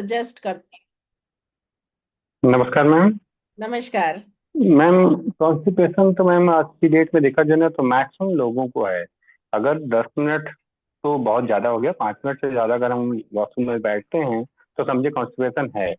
Suggest कर। नमस्कार ma'am. नमस्कार। मैम, कॉन्स्टिपेशन तो मैम आज की डेट में देखा जाए ना तो मैक्सिमम लोगों को है। अगर 10 मिनट तो बहुत ज्यादा हो गया, 5 मिनट से ज्यादा अगर हम वॉशरूम में बैठते हैं तो समझे कॉन्स्टिपेशन है।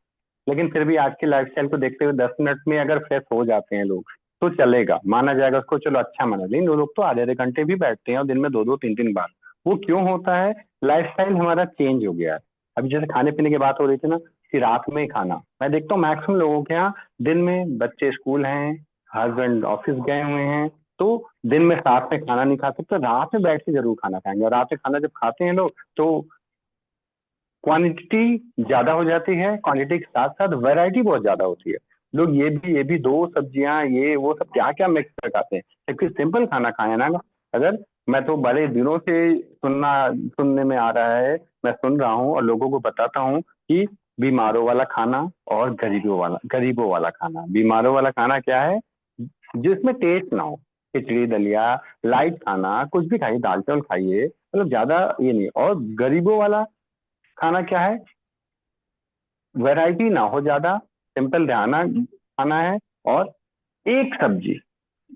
लेकिन फिर भी आज की लाइफस्टाइल को देखते हुए 10 मिनट में अगर फ्रेश हो जाते हैं लोग तो चलेगा, माना जाएगा उसको, चलो अच्छा माना। लेकिन वो लोग तो आधे आधे घंटे भी बैठते हैं और दिन में दो दो तीन तीन बार। वो क्यों होता है? लाइफस्टाइल हमारा चेंज हो गया है। अभी जैसे खाने पीने की बात हो रही थी ना, कि रात में ही खाना, मैं देखता हूँ मैक्सिमम लोगों के यहाँ दिन में बच्चे स्कूल हैं, हस्बैंड ऑफिस गए हुए हैं, तो दिन में साथ में खाना नहीं खा सकते, रात में बैठ के जरूर खाना खाएंगे। और रात में खाना जब खाते हैं लोग तो क्वांटिटी ज्यादा हो जाती है, क्वांटिटी के साथ साथ वैरायटी बहुत ज्यादा होती है। लोग ये भी दो सब्जियां ये वो सब क्या क्या मिक्स कर खाते हैं, जबकि सिंपल खाना खाए ना। अगर मैं तो बड़े दिनों से सुनने में आ रहा है, मैं सुन रहा हूँ और लोगों को बताता हूँ कि बीमारों वाला खाना और गरीबों वाला खाना। बीमारों वाला खाना क्या है? जिसमें टेस्ट ना हो, खिचड़ी दलिया, लाइट खाना, कुछ भी खाइए, दाल चावल खाइए, मतलब ज्यादा ये नहीं। और गरीबों वाला खाना क्या है? वैरायटी ना हो ज्यादा, सिंपल खाना खाना है। और एक सब्जी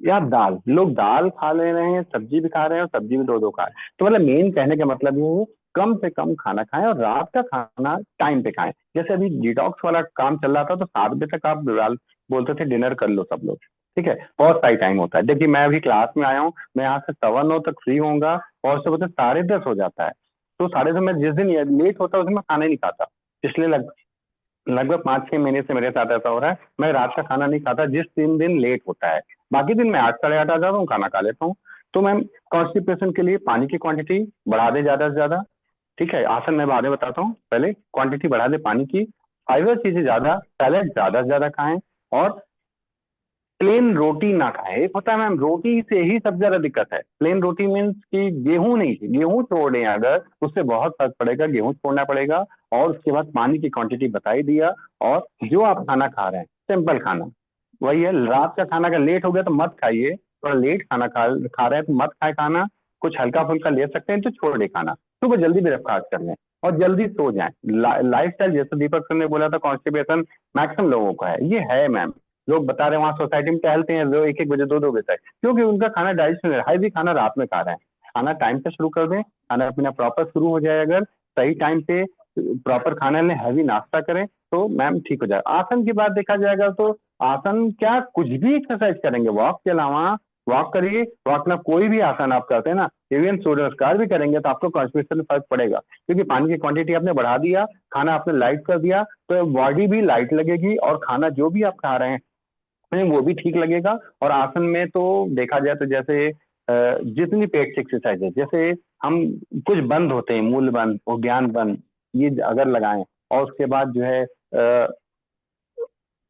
या दाल, लोग दाल खा ले रहे हैं, सब्जी भी खा रहे हैं और सब्जी भी दो दो खा रहे हैं। तो मतलब मेन कहने का मतलब ये है, कम से कम खाना खाएं और रात का खाना टाइम पे खाएं। जैसे अभी डिटॉक्स वाला काम चल रहा था तो 7 बजे तक आप बोलते थे डिनर कर लो सब लोग। ठीक है, बहुत सही टाइम होता है। देखिए मैं अभी क्लास में आया हूँ, मैं यहाँ से 9:15 तक फ्री होऊंगा और सुबह से 10:30 हो जाता है। तो 10:30 में जिस दिन लेट होता है उस दिन मैं खाना ही नहीं खाता। इसलिए लगभग 5-6 महीने से मेरे साथ ऐसा हो रहा है, मैं रात का खाना नहीं खाता जिस 3 दिन लेट होता है। बाकी दिन मैं 8 साढ़े 8 आ जाता हूँ, खाना खा लेता हूँ। तो मैम, कॉन्स्टिपेशन के लिए पानी की क्वांटिटी बढ़ा दे ज्यादा से ज्यादा। ठीक है, आसन मैं बाद में बताता हूँ, पहले क्वांटिटी बढ़ा दे पानी की। फाइबर चीजें ज्यादा, सैलेड ज्यादा से ज्यादा खाएं। और प्लेन रोटी ना खाएं। एक होता है मैम, रोटी से ही सबसे ज्यादा दिक्कत है। प्लेन रोटी मीन्स कि गेहूं नहीं, गेहूं छोड़ दें अगर, उससे बहुत फर्क पड़ेगा, गेहूं छोड़ना पड़ेगा। और उसके बाद पानी की क्वांटिटी बता ही दिया। और जो आप खाना खा रहे हैं सिंपल खाना, वही है। रात का खाना अगर लेट हो गया तो मत खाइए, थोड़ा लेट खाना खा रहे हैं तो मत खाए खाना। कुछ हल्का फुल्का ले सकते हैं तो छोड़ दे खाना। सुबह जल्दी ब्रेकफास्ट कर लें और जल्दी सो जाएं। लाइफ स्टाइल जैसे दीपक सर ने बोला था, कॉन्स्टिपेशन मैक्सिमम लोगों का है, ये है मैम। लोग बता रहे हैं वहां सोसाइटी में टहलते हैं, वो 1-1 बजे 2-2 बजे तक, क्योंकि उनका खाना डाइजेशन है। भी खाना रात में खा रहे हैं। खाना टाइम पे शुरू कर दें, खाना पीना प्रॉपर शुरू हो जाए अगर, सही टाइम पे प्रॉपर खाना लें, हैवी नाश्ता करें, तो मैम ठीक हो जाए। आसन की बात देखा जाएगा तो आसन क्या, कुछ भी एक्सरसाइज करेंगे वॉक के अलावा, वॉक करिए। वॉक में कोई भी आसन आप करते हैं ना, इवन सूर्य नमस्कार भी करेंगे तो आपको कॉन्स्टिपेशन में फर्क पड़ेगा, क्योंकि पानी की क्वांटिटी आपने बढ़ा दिया, खाना आपने लाइट कर दिया, तो बॉडी भी लाइट लगेगी और खाना जो भी आप खा रहे हैं नहीं वो भी ठीक लगेगा। और आसन में तो देखा जाए तो जैसे जितनी पेट की एक्सरसाइज है, जैसे हम कुछ बंद होते हैं, मूल बंद, उद्यान बंद, ये अगर लगाएं। और उसके बाद जो है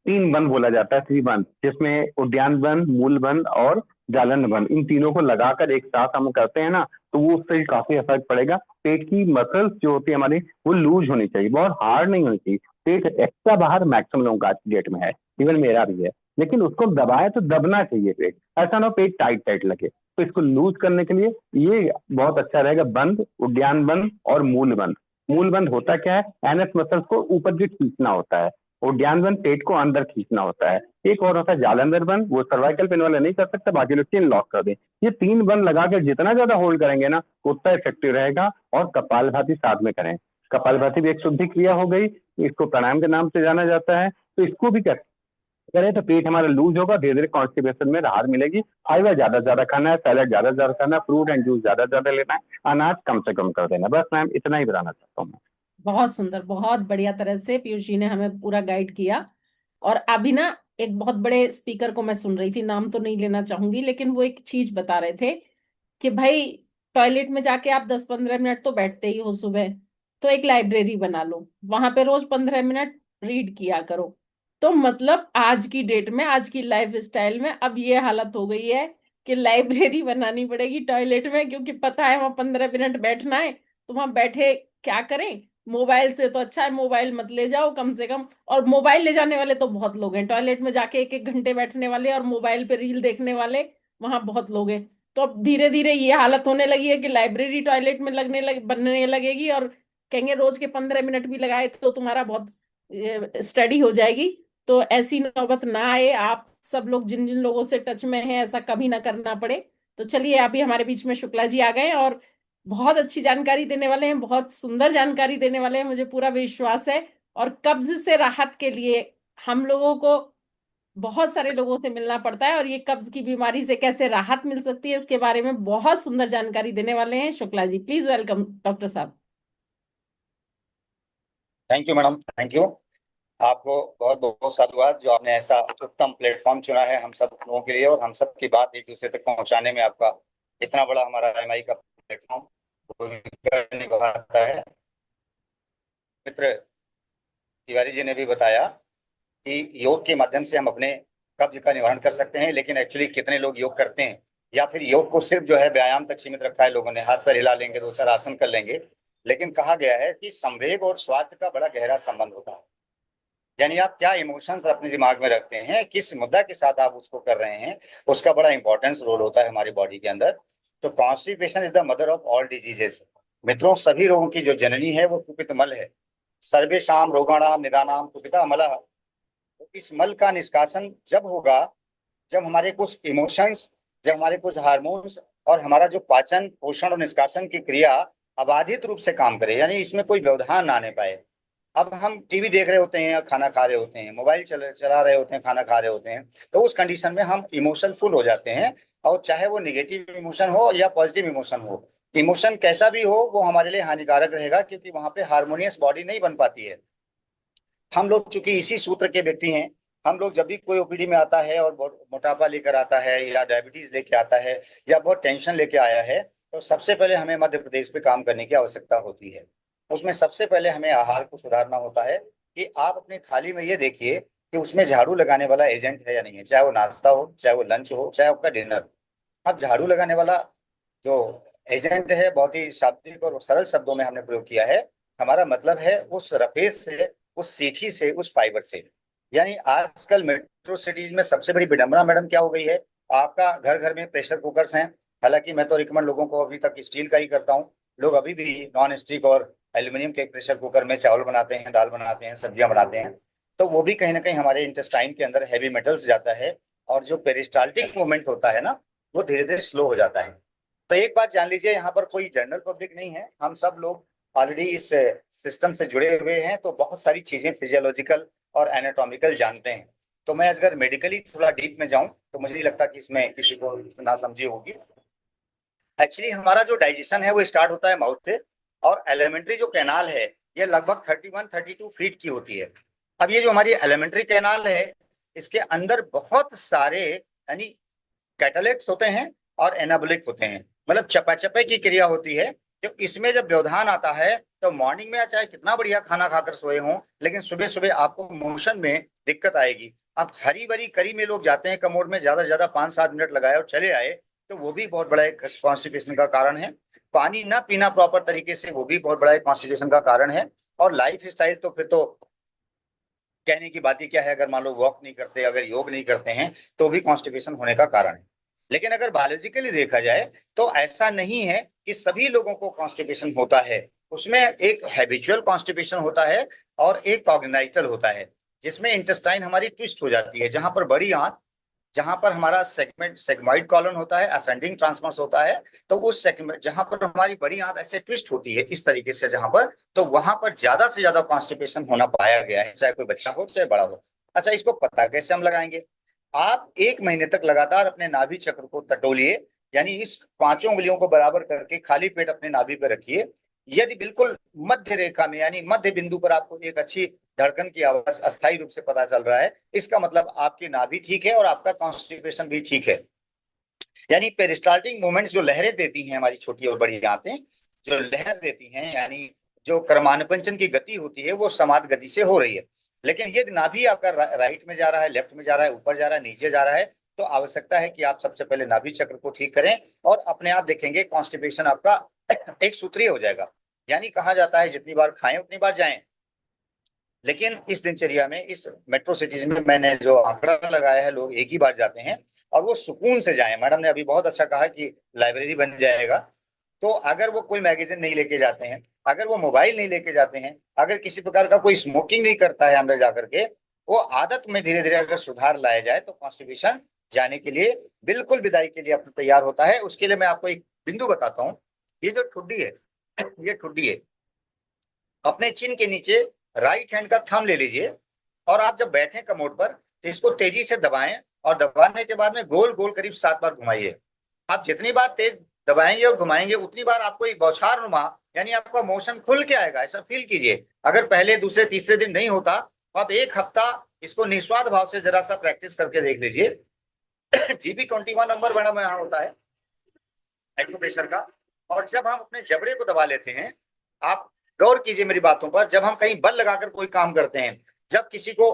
3 बंद बोला जाता है, 3 बंद, जिसमें उद्यान बंद, मूल बंद और जालन बंद, इन तीनों को लगाकर एक साथ हम करते हैं ना, तो वो उससे काफी फर्क पड़ेगा। पेट की मसल्स जो होती है हमारी, वो लूज होनी चाहिए, बहुत हार्ड नहीं होनी चाहिए। पेट एक्स्ट्रा बाहर मैक्सिमम लोगों का आज की डेट में है, इवन मेरा भी है। लेकिन उसको दबाए तो दबना चाहिए पेट, ऐसा ना हो पेट टाइट टाइट लगे। तो इसको लूज करने के लिए ये बहुत अच्छा रहेगा, बंद, उद्यान बंद और मूल बंद। मूल बंद होता क्या है? एनएस मसल्स को ऊपर की खींचना होता है। उद्यान बंद पेट को अंदर खींचना होता है। एक और होता है जालंधर बंद, वो सर्वाइकल पेन वाले नहीं कर सकते, बाकी लोग चिन लॉक कर दें। ये 3 बंद लगा के जितना ज्यादा होल्ड करेंगे ना, उतना इफेक्टिव रहेगा। और कपालभाति साथ में करें। कपालभाति भी एक शुद्धि क्रिया हो गई, इसको प्राणायाम के नाम से जाना जाता है, तो इसको भी करें तो पेट हमारा लूज होगा, धीरे धीरे कॉन्स्टिपेशन में राहत मिलेगी। फाइबर ज्यादा से ज्यादा खाना है, सैलड ज्यादा से ज्यादा खाना है, फ्रूट एंड जूस ज्यादा से ज्यादा लेना है, अनाज कम से कम कर देना। बस मैम इतना ही बताना चाहता हूँ। बहुत सुंदर, बहुत बढ़िया तरह से पीयूष जी ने हमें पूरा गाइड किया। और अभी ना, एक बहुत बड़े स्पीकर को मैं सुन रही थी, नाम तो नहीं लेना चाहूंगी, लेकिन वो एक चीज बता रहे थे कि भाई, टॉयलेट में जाके आप 10-15 मिनट तो बैठते ही हो सुबह, तो एक लाइब्रेरी बना लो, वहां पे रोज 15 मिनट रीड किया करो। तो मतलब आज की डेट में, आज की लाइफ स्टाइल में अब ये हालत हो गई है कि लाइब्रेरी बनानी पड़ेगी टॉयलेट में, क्योंकि पता है वहां 15 मिनट बैठना है। तो वहां बैठे क्या करें? मोबाइल से तो अच्छा है मोबाइल मत ले जाओ कम से कम। और मोबाइल ले जाने वाले तो बहुत लोग हैं, टॉयलेट में जाके 1-1 घंटे बैठने वाले और मोबाइल पे रील देखने वाले वहां बहुत लोग हैं। तो अब धीरे धीरे ये हालत होने लगी है कि लाइब्रेरी टॉयलेट में बनने लगेगी। और कहेंगे रोज के 15 मिनट भी लगाए तो तुम्हारा बहुत स्टडी हो जाएगी। तो ऐसी नौबत ना आए, आप सब लोग जिन जिन लोगों से टच में हैं ऐसा कभी ना करना पड़े। तो चलिए, अभी हमारे बीच में शुक्ला जी आ गए हैं और बहुत अच्छी जानकारी देने वाले हैं, बहुत सुंदर जानकारी देने वाले हैं, मुझे पूरा विश्वास है। और कब्ज से राहत के लिए हम लोगों को बहुत सारे लोगों से मिलना पड़ता है, और ये कब्ज की बीमारी से कैसे राहत मिल सकती है इसके बारे में बहुत सुंदर जानकारी देने वाले हैं Shukla ji. Please welcome doctor साहब। Thank you madam, thank you. आपको बहुत बहुत साधुवाद जो आपने ऐसा उत्तम प्लेटफॉर्म चुना है हम सब लोगों के लिए, और हम सब की बात एक दूसरे तक पहुंचाने में आपका इतना बड़ा हमारा एमआई का प्लेटफॉर्म भूमिका निभाता है। मित्र तिवारी जी ने भी बताया कि योग के माध्यम से हम अपने कब्ज का निवारण कर सकते हैं, लेकिन एक्चुअली कितने लोग योग करते हैं, या फिर योग को सिर्फ जो है व्यायाम तक सीमित रखा है लोगों ने, हाथ पैर हिला लेंगे, दो चार आसन कर लेंगे। लेकिन कहा गया है कि संवेग और स्वास्थ्य का बड़ा गहरा संबंध होता है। यानी आप क्या इमोशंस अपने दिमाग में रखते हैं, किस मुद्दा के साथ आप उसको कर रहे हैं, उसका बड़ा इंपॉर्टेंस रोल होता है हमारी बॉडी के अंदर। तो constipation is the mother of all diseases. मित्रों, सभी रोगों की जो जननी है वो कुपित मल है। सर्वेषाम रोगाणाम निदानाम कुपिता मलः। तो इस मल का निष्कासन जब होगा, जब हमारे कुछ इमोशंस, जब हमारे कुछ हार्मोन्स और हमारा जो पाचन पोषण और निष्कासन की क्रिया अबाधित रूप से काम करे, यानी इसमें कोई व्यवधान ना आने पाए। अब हम टीवी देख रहे होते हैं या खाना खा रहे होते हैं, मोबाइल चला रहे होते हैं, खाना खा रहे होते हैं, तो उस कंडीशन में हम इमोशन फुल हो जाते हैं। और चाहे वो निगेटिव इमोशन हो या पॉजिटिव इमोशन हो, इमोशन कैसा भी हो वो हमारे लिए हानिकारक रहेगा, क्योंकि वहां पे हार्मोनियस बॉडी नहीं बन पाती है। हम लोग चूंकि इसी सूत्र के व्यक्ति हैं, हम लोग जब भी कोई ओपीडी में आता है और बहुत मोटापा लेकर आता है या डायबिटीज लेके आता है या बहुत टेंशन लेके आया है, तो सबसे पहले हमें मध्य प्रदेश पे काम करने की आवश्यकता होती है। उसमें सबसे पहले हमें आहार को सुधारना होता है कि आप अपनी थाली में ये देखिए कि उसमें झाड़ू लगाने वाला एजेंट है या नहीं है, चाहे वो नाश्ता हो, चाहे वो लंच हो, चाहे आपका डिनर। अब झाड़ू लगाने वाला जो एजेंट है, बहुत ही शाब्दिक और सरल शब्दों में हमने प्रयोग किया है। हमारा मतलब है उस रफेज से, उस सीठी से, उस फाइबर से। यानी आजकल मेट्रो सिटीज में सबसे बड़ी विडंबना मैडम क्या हो गई है, आपका घर घर में प्रेशर कुकर्स हैं। हालांकि मैं तो रिकमेंड लोगों को अभी तक स्टील का ही करता हूँ। लोग अभी भी नॉन स्टिक और एल्यूमिनियम के प्रेशर कुकर में चावल बनाते हैं, दाल बनाते हैं, सब्जियां बनाते हैं। तो वो भी कहीं ना कहीं हमारे इंटेस्टाइन के अंदर हैवी मेटल्स जाता है, और जो पेरिस्टाल्टिक मूवमेंट होता है ना, वो धीरे धीरे स्लो हो जाता है। तो एक बात जान लीजिए, यहाँ पर कोई जनरल पब्लिक नहीं है, हम सब लोग ऑलरेडी इस सिस्टम से जुड़े हुए हैं, तो बहुत सारी चीजें फिजियोलॉजिकल और एनाटॉमिकल जानते हैं। तो मैं अगर मेडिकली थोड़ा डीप में जाऊं तो मुझे नहीं लगता कि इसमें किसी को ना समझी होगी। एक्चुअली हमारा जो डाइजेशन है वो स्टार्ट होता है माउथ से, और एलिमेंट्री जो कैनाल है ये लगभग 31-32 फीट की होती है। अब ये जो हमारी एलिमेंट्री कैनाल है, इसके अंदर बहुत सारे यानी कैटलेक्स होते हैं और एनाबोलिक होते हैं, मतलब चपाचपे की क्रिया होती है। तो इसमें जब व्यवधान आता है तो मॉर्निंग में चाहे कितना बढ़िया खाना खाकर सोए हों, लेकिन सुबह सुबह आपको मोशन में दिक्कत आएगी। अब हरी भरी करी में लोग जाते हैं कमोड में, ज्यादा से ज्यादा 5-7 मिनट लगाए और चले आए, तो वो भी बहुत बड़ा एक कॉन्स्टिपेशन का कारण है। पानी ना पीना प्रॉपर तरीके से, वो भी बहुत बड़ा एक कॉन्स्टिपेशन का कारण है। और लाइफ स्टाइल तो फिर तो कहने की बात ही क्या है, अगर मान लो वॉक नहीं करते, अगर योग नहीं करते हैं, तो भी कॉन्स्टिपेशन होने का कारण है। लेकिन अगर बायोलॉजिकली देखा जाए तो ऐसा नहीं है कि सभी लोगों को कॉन्स्टिपेशन होता है। उसमें एक हैबिचुअल कॉन्स्टिपेशन होता है और एक कॉग्नाइटल होता है, जिसमें इंटेस्टाइन हमारी ट्विस्ट हो जाती है, जहां पर बड़ी आंत, जहां पर हमारा सेगमेंट सेगमॉइड कॉलन होता है, असेंडिंग ट्रांसवर्स होता है। तो उस सेगमेंट जहां पर हमारी बड़ी आंत ऐसे ट्विस्ट होती है इस तरीके से, जहां पर, तो वहां पर ज्यादा से ज्यादा कॉन्स्टिपेशन होना पाया गया है, चाहे कोई बच्चा हो चाहे बड़ा हो। अच्छा, इसको पता कैसे हम लगाएंगे? आप 1 महीने तक लगातार अपने नाभि चक्र को टटोलिए, यानी इस पांचों उंगलियों को बराबर करके खाली पेट अपने नाभि पर रखिए। यदि बिल्कुल मध्य रेखा में यानी मध्य बिंदु पर आपको एक अच्छी धड़कन की आवाज अस्थायी रूप से पता चल रहा है, इसका मतलब आपकी नाभि ठीक है और आपका कॉन्स्टिपेशन भी ठीक है। यानी पेरिस्टाल्टिक मूवमेंट्स जो लहरें देती हैं हमारी छोटी और बड़ी आंतें, जो लहर देती हैं, यानी जो कर्मानुपंचन की गति होती है, वो समान गति से हो रही है। लेकिन ये नाभि आपका राइट में जा रहा है, लेफ्ट में जा रहा है, ऊपर जा रहा है, नीचे जा रहा है, तो आवश्यकता है कि आप सबसे पहले नाभि चक्र को ठीक करें, और अपने आप देखेंगे कॉन्स्टिपेशन आपका एक सूत्रीय हो जाएगा। यानी कहा जाता है जितनी बार खाएं उतनी बार जाएं। लेकिन इस दिनचर्या में, इस मेट्रो सिटीज में मैंने जो आंकड़ा लगाया है, लोग एक ही बार जाते हैं और वो सुकून से जाएं। मैडम ने अभी बहुत अच्छा कहा कि लाइब्रेरी बन जाएगा, तो अगर वो कोई मैगजीन नहीं लेके जाते हैं, अगर वो मोबाइल नहीं लेके जाते हैं, अगर किसी प्रकार का कोई स्मोकिंग नहीं करता है अंदर जाकर के, वो आदत में धीरे धीरे अगर सुधार लाया जाए तो कॉन्स्टिट्यूशन जाने के लिए बिल्कुल विदाई के लिए अपना तैयार होता है। उसके लिए मैं आपको एक बिंदु बताता हूँ। ये जो ठुड्डी है, ये ठुड्डी है, अपने चिन के नीचे राइट हैंड का थंब ले लीजिए और आप जब बैठे कमोड पर तो इसको तेजी से दबाएं और दबाने के बाद में गोल गोल करीब 7 बार घुमाइए। आप जितनी बार तेज दबाएंगे और घुमाएंगे उतनी बार आपको एक बौछार नुमा यानी आपका मोशन खुल के आएगा, ऐसा फील कीजिए। अगर पहले दूसरे तीसरे दिन नहीं होता तो आप एक हफ्ता इसको निस्वार्थ भाव से जरा सा प्रैक्टिस करके देख लीजिए। GB21 नंबर मैडम यहाँ होता है एक्यूप्रेशर का। और जब हम अपने जबड़े को दबा लेते हैं, आप गौर कीजिए मेरी बातों पर, जब हम कहीं बल लगाकर कोई काम करते हैं, जब किसी को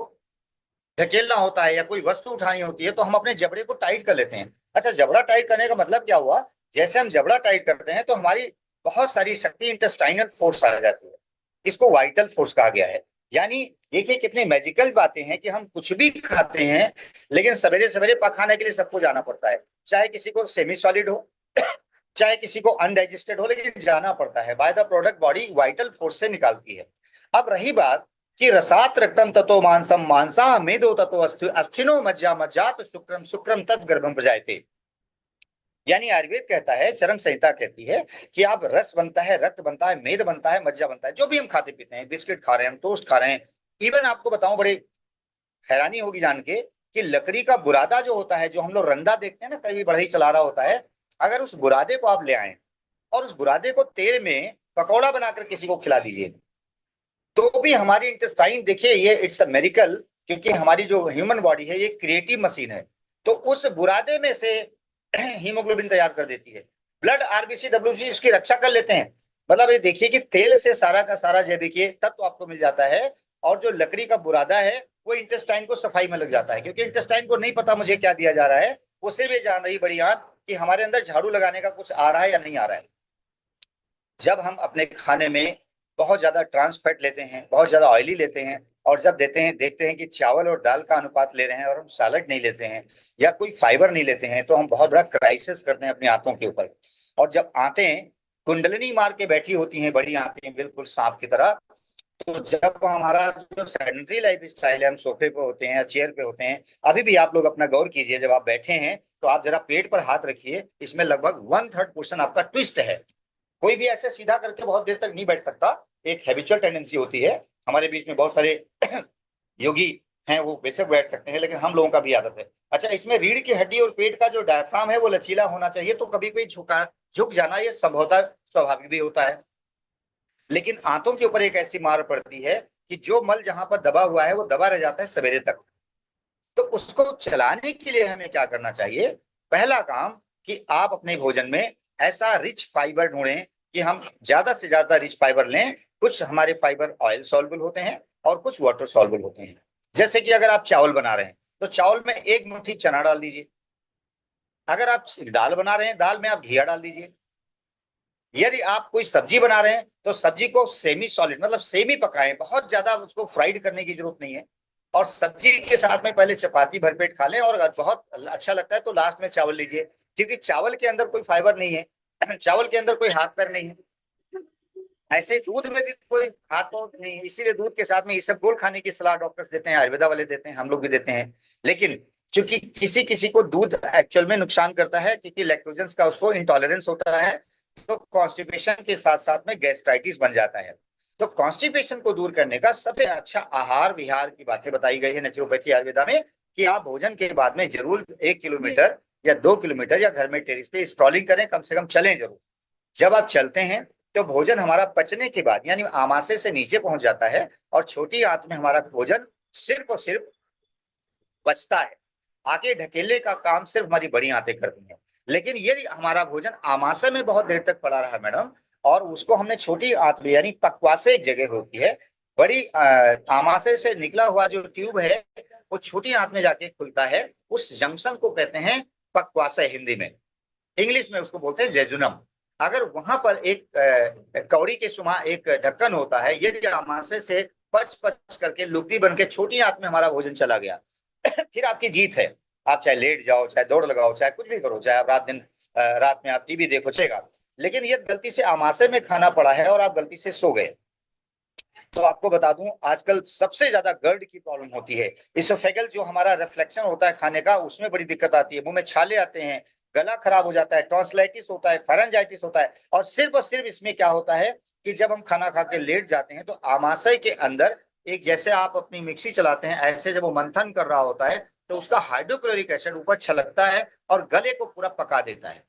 धकेलना होता है या कोई वस्तु उठानी होती है तो हम अपने जबड़े को टाइट कर लेते हैं। अच्छा, जबड़ा टाइट करने का मतलब क्या हुआ? जैसे हम जबड़ा टाइट करते हैं तो हमारी बहुत सारी शक्ति इंटेस्टाइनल फोर्स आ जाती है, इसको वाइटल फोर्स कहा गया है। यानी देखिए कितनी मैजिकल बातें हैं कि हम कुछ भी खाते हैं लेकिन सवेरे सवेरे पकाने के लिए सबको जाना पड़ता है, चाहे किसी को सेमी सॉलिड हो चाहे किसी को अनडाइजेस्टेड हो, लेकिन जाना पड़ता है। By the product body vital force से निकालती है। अब रही बात कि रसात रक्तम ततो मांसम मांसा मेदो ततो अस्थिनो मज्जा मज्जात शुक्रम शुक्रम तद गर्भम प्रजायते। यानी आयुर्वेद कहता है, चरम संहिता कहती है कि आप रस बनता है, रक्त बनता है, मेद बनता है, मज्जा बनता है, जो भी हम खाते पीते हैं, बिस्किट खा रहे हैं, हम टोस्ट खा रहे हैं। इवन आपको बताऊं, बड़े हैरानी होगी जान के कि लकड़ी का बुरादा जो होता है, जो हम लोग रंदा देखते हैं ना, कभी बढ़ई चला रहा होता है, अगर उस बुरादे को आप ले आए और उस बुरादे को तेल में पकौड़ा बनाकर किसी को खिला दीजिए तो भी हमारी इंटेस्टाइन, देखिए ये इट्स अ मेरिकल, क्योंकि हमारी जो ह्यूमन बॉडी है ये क्रिएटिव मशीन है, तो उस बुरादे में से हीमोग्लोबिन तैयार कर देती है। ब्लड आरबीसी डब्ल्यूबीसी इसकी रक्षा कर लेते हैं। मतलब ये देखिए कि तेल से सारा का सारा जैविक तत्व आपको मिल जाता है और जो लकड़ी का बुरादा है वो इंटेस्टाइन को सफाई में लग जाता है, क्योंकि इंटेस्टाइन को नहीं पता मुझे क्या दिया जा रहा है, वो सिर्फ ये जान रही बड़ी आंत कि हमारे अंदर झाड़ू लगाने का कुछ आ रहा है या नहीं आ रहा है। जब हम अपने खाने में बहुत ज्यादा ट्रांस फैट लेते हैं, बहुत ज्यादा ऑयली लेते हैं, और जब देते हैं देखते हैं कि चावल और दाल का अनुपात ले रहे हैं और हम सैलड नहीं लेते हैं या कोई फाइबर नहीं लेते हैं, तो हम बहुत बड़ा क्राइसिस करते हैं अपनी आंतों के ऊपर। और जब आंतें कुंडलिनी मार के बैठी होती हैं, बड़ी आंतें बिल्कुल सांप की तरह, तो जब हमारा जो सेडेंटरी लाइफ स्टाइल है, हम सोफे पे होते हैं या चेयर पे होते हैं, अभी भी आप लोग अपना गौर कीजिए, जब आप बैठे हैं तो आप जरा पेट पर हाथ रखिए, इसमें लगभग 1/3 पोर्शन आपका ट्विस्ट है। कोई भी ऐसे सीधा करके बहुत देर तक नहीं बैठ सकता, एक हैबिचुअल टेंडेंसी होती है। हमारे बीच में बहुत सारे योगी हैं, वो बेशक बैठ सकते हैं, लेकिन हम लोगों का भी आदत है। अच्छा, इसमें रीढ़ की हड्डी और पेट का जो डायफ्राम है वो लचीला होना चाहिए, तो कभी कोई झुक जाना ये संभवतः स्वाभाविक भी होता है। लेकिन आंतों के ऊपर एक ऐसी मार पड़ती है कि जो मल जहां पर दबा हुआ है वो दबा रह जाता है सवेरे तक। तो उसको चलाने के लिए हमें क्या करना चाहिए? पहला काम कि आप अपने भोजन में ऐसा रिच फाइबर ढूंढें कि हम ज्यादा से ज्यादा रिच फाइबर लें। कुछ हमारे फाइबर ऑयल सॉल्युबल होते हैं और कुछ वाटर सॉल्युबल होते हैं। जैसे कि अगर आप चावल बना रहे हैं तो चावल में 1 मुट्ठी चना डाल दीजिए। अगर आप दाल बना रहे हैं, दाल में आप घिया डाल दीजिए। यदि आप कोई सब्जी बना रहे हैं तो सब्जी को सेमी सॉलिड मतलब सेमी पकाएं, बहुत ज्यादा उसको फ्राइड करने की जरूरत नहीं है। और सब्जी के साथ में पहले चपाती भरपेट खा लें, और अगर बहुत अच्छा लगता है तो लास्ट में चावल लीजिए, क्योंकि चावल के अंदर कोई फाइबर नहीं है, चावल के अंदर कोई हाथ पैर नहीं है। ऐसे दूध में भी कोई हाथ पैर नहीं है, इसीलिए दूध के साथ में इसबगोल खाने की सलाह डॉक्टर्स देते हैं, आयुर्वेदा वाले देते हैं, हम लोग भी देते हैं। लेकिन चूंकि किसी किसी को दूध एक्चुअल में नुकसान करता है, क्योंकि लैक्टोजेंस का उसको इंटॉलरेंस होता है, तो कॉन्स्टिपेशन के साथ साथ में गैस्ट्राइटिस बन जाता है। तो कॉन्स्टिपेशन को दूर करने का सबसे अच्छा आहार विहार की बातें बताई गई है नेचुरोपैथी आयुर्वेदा में, कि आप भोजन के बाद में जरूर 1 किलोमीटर या 2 किलोमीटर या घर में टेरिस पे स्ट्रॉलिंग करें, कम से कम चलें जरूर। जब आप चलते हैं तो भोजन हमारा पचने के बाद यानी आमाशय से नीचे पहुंच जाता है और छोटी आंत में हमारा भोजन सिर्फ और सिर्फ बचता है। आगे ढकेलने का काम सिर्फ हमारी बड़ी आंतें करती हैं। लेकिन यदि हमारा भोजन आमाशय में बहुत देर तक पड़ा रहा मैडम, और उसको हमने छोटी आंत में यानी पक्वाशय एक जगह होती है, बड़ी आमाशय से निकला हुआ जो ट्यूब है वो छोटी आंत में जाके खुलता है, उस जंक्शन को कहते हैं पक्वाशय हिंदी में, इंग्लिश में उसको बोलते हैं जेजुनम। अगर वहां पर एक कौड़ी के सुमा एक ढक्कन होता है, यदि आमाशय से पच पच करके लुगदी बन के छोटी आंत में हमारा भोजन चला गया, फिर आपकी जीत है। आप चाहे लेट जाओ, चाहे दौड़ लगाओ, चाहे कुछ भी करो, चाहे आप रात में आप टीवी देखो, चलेगा। लेकिन ये गलती से आमाशय में खाना पड़ा है और आप गलती से सो गए, तो आपको बता दूं आजकल सबसे ज्यादा गर्ड की प्रॉब्लम होती है। इसोफेगल जो हमारा रिफ्लेक्शन होता है खाने का, उसमें बड़ी दिक्कत आती है, मुंह में छाले आते हैं, गला खराब हो जाता है, टॉन्सिलाइटिस होता है, फेरेंजाइटिस होता है। और सिर्फ इसमें क्या होता है कि जब हम खाना खा के लेट जाते हैं तो आमाशय के अंदर एक, जैसे आप अपनी मिक्सी चलाते हैं ऐसे जब वो मंथन कर रहा होता है तो उसका हाइड्रोक्लोरिक एसिड ऊपर छलकता है और गले को पूरा पका देता है।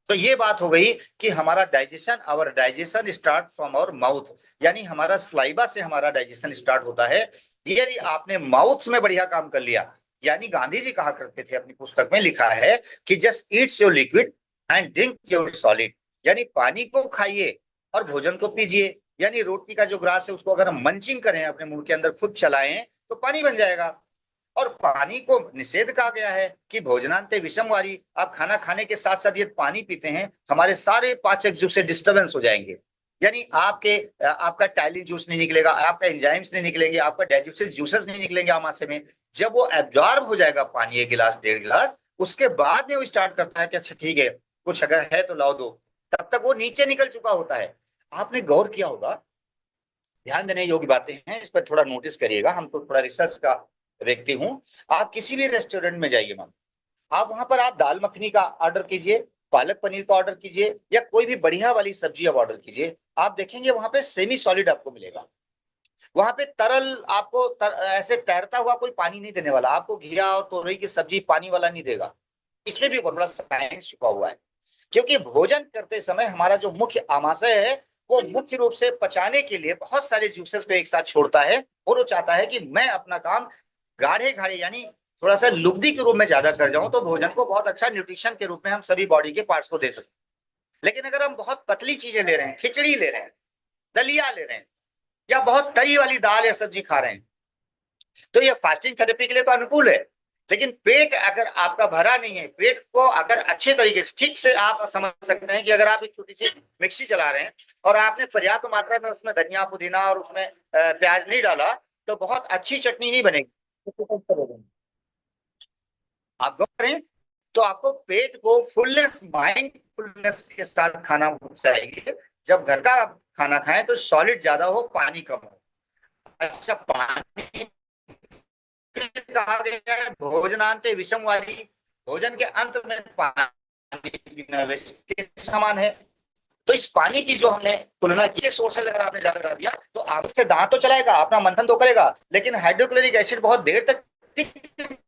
तो ये बात हो गई कि हमारा digestion, our digestion start from our mouth, यानी हमारा स्लाइवा से हमारा डाइजेशन स्टार्ट होता है। यदि आपने माउथ में बढ़िया काम कर लिया, यानी गांधी जी कहा करते थे, अपनी पुस्तक में लिखा है कि just Yeats your liquid and drink your solid, यानी पानी को खाइए और भोजन को पीजिए। यानी रोटी का जो ग्रास है उसको अगर हम मंचिंग करें, अपने मुंह के अंदर खुद चलाएं तो पानी बन जाएगा। और पानी को निषेध कहा गया है कि भोजनांते विषमवारी, आप खाना खाने के साथ साथ यदि पानी पीते हैं हमारे सारे पाचक जूस से डिस्टर्बेंस हो जाएंगे, यानी आपका टाइलिन जूस नहीं निकलेगा, आपका एंजाइम्स नहीं निकलेंगे, आपका डाइजेस्टिव जूसेस नहीं निकलेंगे आमाशय में। जब वो एब्जॉर्ब हो जाएगा पानी 1 गिलास 1.5 गिलास, उसके बाद में वो स्टार्ट करता है कि अच्छा ठीक है कुछ अगर है तो लाओ दो, तब तक वो नीचे निकल चुका होता है। आपने गौर किया होगा, ध्यान देने योग्य बातें हैं, इस पर थोड़ा नोटिस करिएगा, हम तो थोड़ा रिसर्च का व्यक्ति हूं। आप किसी भी रेस्टोरेंट में जाइए मैम, आप वहां पर आप दाल मखनी का ऑर्डर कीजिए, पालक पनीर का ऑर्डर कीजिए, या कोई भी बढ़िया वाली सब्जी आप ऑर्डर कीजिए, आप देखेंगे वहां पे सेमी सॉलिड आपको मिलेगा। वहां पे तरल आपको ऐसे तैरता हुआ कोई पानी नहीं देने वाला, आपको घिया और तोरई की सब्जी पानी वाला नहीं देगा। इसमें भी बहुत बड़ा साइंस छुपा हुआ है, क्योंकि भोजन करते समय हमारा जो मुख्य आमाशय है वो मुख्य रूप से पचाने के लिए बहुत सारे जूसेस को एक साथ छोड़ता है, और वो चाहता है कि मैं अपना काम गाढ़े गाढ़े यानी थोड़ा सा लुब्धि के रूप में ज्यादा कर जाऊं, तो भोजन को बहुत अच्छा न्यूट्रिशन के रूप में हम सभी बॉडी के पार्ट्स को दे सकें। लेकिन अगर हम बहुत पतली चीजें ले रहे हैं, खिचड़ी ले रहे हैं, दलिया ले रहे हैं, या बहुत तरी वाली दाल या सब्जी खा रहे हैं, तो ये फास्टिंग थेरेपी के लिए तो अनुकूल है। लेकिन पेट अगर आपका भरा नहीं है, पेट को अगर अच्छे तरीके से ठीक से आप समझ सकते हैं कि अगर आप एक छोटी सी मिक्सी चला रहे हैं और आपने पर्याप्त मात्रा में उसमें धनिया पुदीना और उसमें प्याज नहीं डाला, तो बहुत अच्छी चटनी नहीं बनेगी। आप गौर करें तो आपको पेट को फुलनेस, माइंडफुलनेस के साथ खाना चाहिए। जब घर का खाना खाएं तो सॉलिड ज्यादा हो, पानी कम हो। अच्छा, पानी कहा गया है भोजनांते विषम वाली, भोजन के अंत में पानी पीना विष के समान है। तो इस पानी की जो हमने तुलना की, सोर्सेज अगर आपने ज्यादा डाल दिया तो आप से दांत तो चलाएगा, अपना मंथन तो करेगा, लेकिन हाइड्रोक्लोरिक एसिड बहुत देर तक टिक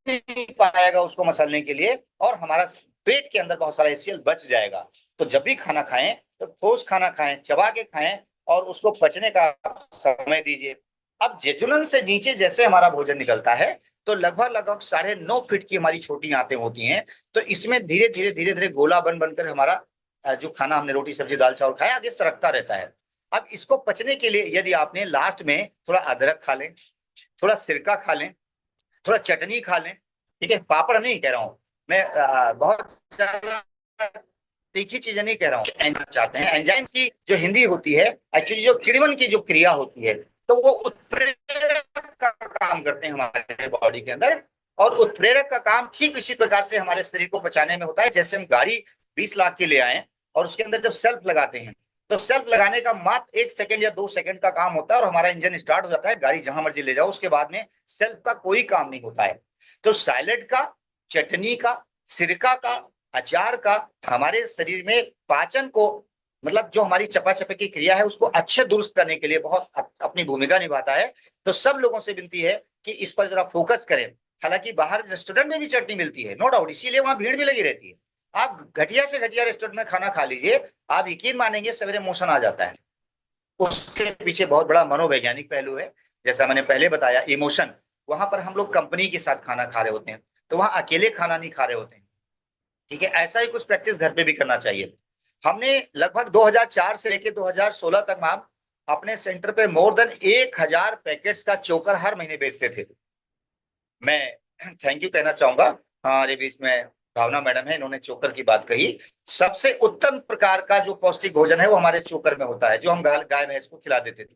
नहीं पाएगा उसको मसलने के लिए, और हमारा पेट के अंदर बहुत सारा एसीएल बच जाएगा। तो जब भी खाना खाएं तो ठोस खाना खाएं, चबा के खाएं, और उसको पचने का समय दीजिए। अब जेजुलन से नीचे जैसे हमारा भोजन निकलता है तो लगभग लगभग 9.5 फीट की हमारी छोटी आंतें होती हैं। तो इसमें धीरे धीरे गोला बनकर हमारा जो खाना हमने रोटी सब्जी दाल चावल खाया आगे सरकता रहता है। अब इसको पचने के लिए यदि आपने लास्ट में थोड़ा अदरक खा लें, थोड़ा सिरका खा लें, थोड़ा चटनी खा लें, ठीक है, पापड़ नहीं कह रहा हूं मैं, बहुत ज्यादा तीखी चीजें नहीं कह रहा हूँ, चाहते हैं एंजाइम की जो हिंदी होती है एक्चुअली, जो किण्वन की जो क्रिया होती है, तो वो उत्प्रेरक का काम करते हैं हमारे बॉडी के अंदर। और उत्प्रेरक का काम ठीक इसी प्रकार से हमारे शरीर को पचाने में होता है। जैसे हम गाड़ी 20 लाख की ले आए और उसके अंदर जब सेल्फ लगाते हैं, तो सेल्फ लगाने का मात्र 1 सेकंड या 2 सेकंड का काम होता है और हमारा इंजन स्टार्ट हो जाता है, गाड़ी जहां मर्जी ले जाओ। उसके बाद में सेल्फ का कोई काम नहीं होता है। तो सैलेड का, चटनी का, सिरका का, अचार का हमारे शरीर में पाचन को, मतलब जो हमारी चपाचपी की क्रिया है उसको अच्छे दुरुस्त करने के लिए बहुत अपनी भूमिका निभाता है। तो सब लोगों से विनती है कि इस पर जरा फोकस करें। हालांकि बाहर रेस्टोरेंट में भी चटनी मिलती है, नो डाउट, इसीलिए वहां भीड़ भी लगी रहती है। आप घटिया से घटिया रेस्टोरेंट में खाना खा लीजिए, आप यकीन मानेंगे सवेरे मोशन आ जाता है। उसके पीछे बहुत बड़ा मनोवैज्ञानिक पहलू है। जैसा मैंने पहले बताया, इमोशन। वहां पर हम लोग कंपनी के साथ खाना खा रहे होते हैं, तो वहां अकेले खाना नहीं खा रहे होते हैं, ठीक है। ऐसा ही कुछ प्रैक्टिस घर पे भी करना चाहिए। हमने लगभग 2004 से लेकर 2016 तक मैम अपने सेंटर पे मोर देन 1000 पैकेट्स का चोकर हर महीने बेचते थे। मैं थैंक यू कहना चाहूंगा, हमारे बीच में भावना मैडम है, इन्होंने चोकर की बात कही। सबसे उत्तम प्रकार का जो पौष्टिक भोजन है वो हमारे चोकर में होता है, जो हम गाय भैंस को खिला देते थे।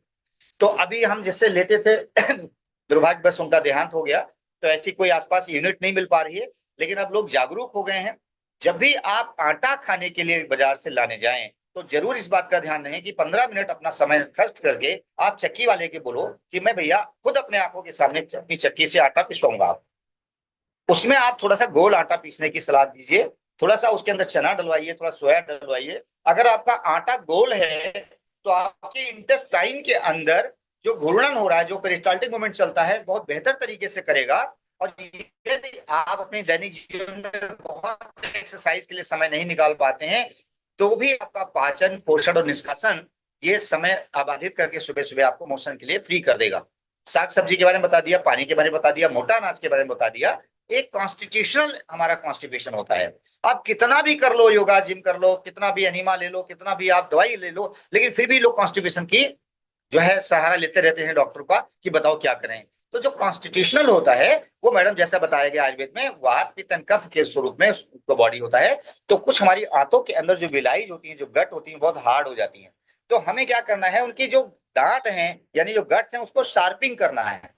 तो अभी हम जिससे लेते थे दुर्भाग्यवश उनका देहांत हो गया, तो ऐसी कोई आसपास यूनिट नहीं मिल पा रही है। लेकिन अब लोग जागरूक हो गए हैं। जब भी आप आटा खाने के लिए बाजार से लाने जाएं तो जरूर इस बात का ध्यान रहे कि 15 मिनट अपना समय खर्च करके आप चक्की वाले के बोलो कि मैं भैया खुद अपने आंखों के सामने अपनी चक्की से आटा पिसवाऊंगा। उसमें आप थोड़ा सा गोल आटा पीसने की सलाह दीजिए, थोड़ा सा उसके अंदर चना डलवाइए, थोड़ा सोया डलवाइए। अगर आपका आटा गोल है तो आपके इंटेस्टाइन के अंदर जो घूर्णन हो रहा है, जो पेरिस्टाल्टिक मूवमेंट चलता है, बहुत बेहतर तरीके से करेगा। और यदि आप अपने दैनिक जीवन में बहुत एक्सरसाइज के लिए समय नहीं निकाल पाते हैं, तो भी आपका पाचन, पोषण और निष्कासन ये समय आबादित करके सुबह सुबह आपको मोशन के लिए फ्री कर देगा। साग सब्जी के बारे में बता दिया, पानी के बारे में बता दिया, मोटा अनाज के बारे में बता दिया। एक कॉन्स्टिट्यूशनल हमारा कॉन्स्टिपेशन होता है। आप कितना भी कर लो, योगा जिम कर लो, कितना भी एनिमा ले लो, कितना भी आप दवाई ले लो, लेकिन फिर भी लोग कॉन्स्टिपेशन की जो है सहारा लेते रहते हैं डॉक्टर का कि बताओ क्या करें। तो जो कॉन्स्टिट्यूशनल होता है वो मैडम जैसा बताया गया आयुर्वेद में वात पित्त कफ के स्वरूप में उसका बॉडी होता है। तो कुछ हमारी आंतों के अंदर जो विलाइज होती है, जो गट होती है, बहुत हार्ड हो जाती है। तो हमें क्या करना है, उनकी जो दांत हैं यानी जो गट्स हैं उसको शार्पिंग करना है।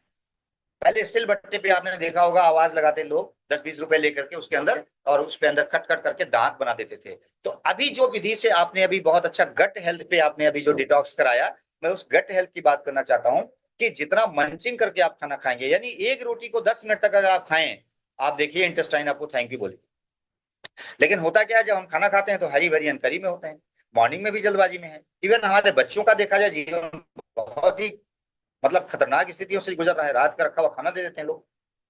पहले सिल बट्टे पे आपने देखा होगा आवाज लगाते लोग 10-20 रुपए लेकर के उसके अंदर, और उसके अंदर कट कट करके दांत बना देते थे। तो अभी जो विधि से आपने अभी बहुत अच्छा गट हेल्थ पे आपने अभी जो डिटॉक्स कराया, मैं उस गट हेल्थ की बात करना चाहता हूँ कि जितना मंचिंग करके आप खाना खाएंगे, यानी एक रोटी को 10 मिनट तक अगर आप खाएं, आप देखिए इंटेस्टाइन आपको थैंक यू बोले। लेकिन होता क्या है, जब हम खाना खाते हैं तो हरी भरी अनकरी में होते हैं, मॉर्निंग में भी जल्दबाजी में है। इवन हमारे बच्चों का देखा जाए जीवन बहुत ही मतलब खतरनाक स्थितियों से गुजर रहा है। रात का रखा हुआ खाना दे देते हैं लोग,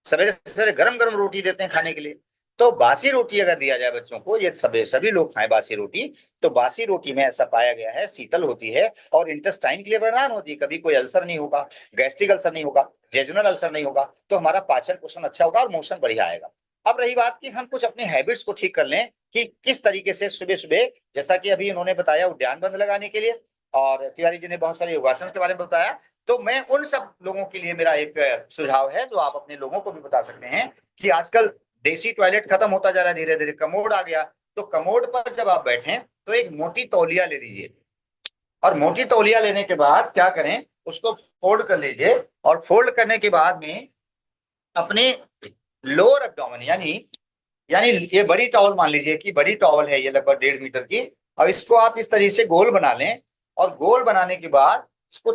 सवेरे सवेरे गरम गरम रोटी देते हैं खाने के लिए। तो बासी रोटी अगर दिया जाए बच्चों को, ये सभी लोग खाएं बासी रोटी, तो बासी रोटी में ऐसा पाया गया है शीतल होती है और इंटेस्टाइन के लिए वरदान होती है। कभी कोई अल्सर नहीं होगा, गैस्ट्रिक अल्सर नहीं होगा, जेजुनल अल्सर नहीं होगा, तो हमारा पाचन पोषण अच्छा होगा और मोशन बढ़िया आएगा। अब रही बात कि हम कुछ अपने हैबिट्स को ठीक कर लें कि किस तरीके से सुबह सुबह, जैसा कि अभी उन्होंने बताया उद्यान बंद लगाने के लिए, और तिवारी जी ने बहुत सारे योगासन के बारे में बताया, तो मैं उन सब लोगों के लिए मेरा एक सुझाव है जो आप अपने लोगों को भी बता सकते हैं कि आजकल देसी टॉयलेट खत्म होता जा रहा है, धीरे धीरे कमोड आ गया। तो कमोड पर जब आप बैठें तो एक मोटी तौलिया ले लीजिए, और मोटी तौलिया लेने के बाद क्या करें, उसको फोल्ड कर लीजिए, और फोल्ड करने के बाद में अपने लोअर एब्डोमेन यानी यानी ये बड़ी टॉवल मान लीजिए कि बड़ी टॉवल है ये लगभग 1.5 मीटर की, और इसको आप इस तरीके से गोल बना लें। और गोल बनाने के बाद इसको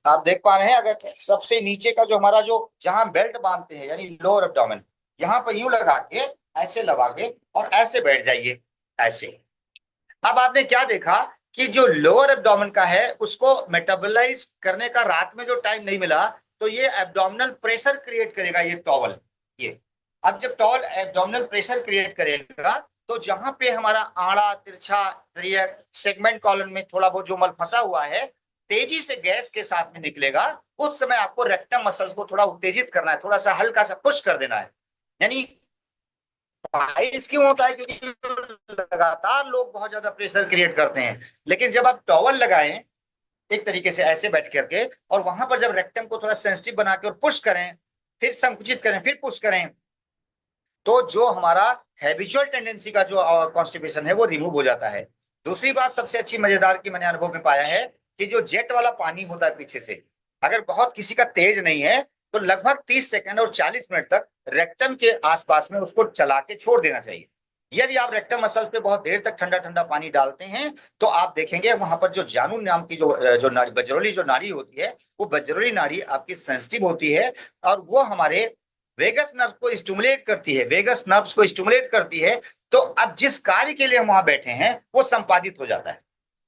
आप देख पा रहे हैं, अगर सबसे नीचे का जो हमारा जो जहां बेल्ट बांधते हैं यानी लोअर एब्डोमेन, यहाँ पर यूं लगा के ऐसे लगा के और ऐसे बैठ जाइए ऐसे। अब आपने क्या देखा कि जो लोअर एब्डोमेन का है उसको मेटाबोलाइज करने का रात में जो टाइम नहीं मिला, तो ये एब्डोमिनल प्रेशर क्रिएट करेगा ये टॉवल। ये अब जब टॉवल एब्डोमिनल प्रेशर क्रिएट करेगा तो जहां पे हमारा आड़ा तिरछा सेगमेंट कॉलन में थोड़ा बहुत जो मल फंसा हुआ है तेजी से गैस के साथ में निकलेगा। उस समय आपको रेक्टम मसल्स को थोड़ा उत्तेजित करना है, थोड़ा सा हल्का सा पुश कर देना है। यानी बाइस क्यों होता है, क्योंकि लगातार लोग बहुत ज्यादा प्रेशर क्रिएट करते हैं। लेकिन जब आप टॉवल लगाएं एक तरीके से ऐसे बैठ करके, और वहां पर जब रेक्टम को थोड़ा सेंसिटिव बना के और पुश करें, फिर संकुचित करें, फिर पुश करें, तो जो हमारा हैबिचुअल टेंडेंसी का जो कॉन्स्टिपेशन है वो रिमूव हो जाता है। दूसरी बात सबसे अच्छी मजेदार की मैंने अनुभव में पाया है कि जो जेट वाला पानी होता है पीछे से, अगर बहुत किसी का तेज नहीं है तो लगभग 30 सेकंड और 40 मिनट तक रेक्टम के आसपास में उसको चला के छोड़ देना चाहिए। यदि आप रेक्टम मसल्स पे बहुत देर तक ठंडा ठंडा पानी डालते हैं तो आप देखेंगे वहां पर जो जानू नाम की जो नाड़ी, बजरोली जो नाड़ी होती है, वो बजरोली नाड़ी आपकी सेंसिटिव होती है, और वो हमारे वेगस नर्व को स्टिमुलेट करती है, वेगस नर्व्स को स्टिमुलेट करती है। तो अब जिस कार्य के लिए हम वहां बैठे हैं वो संपादित हो जाता है।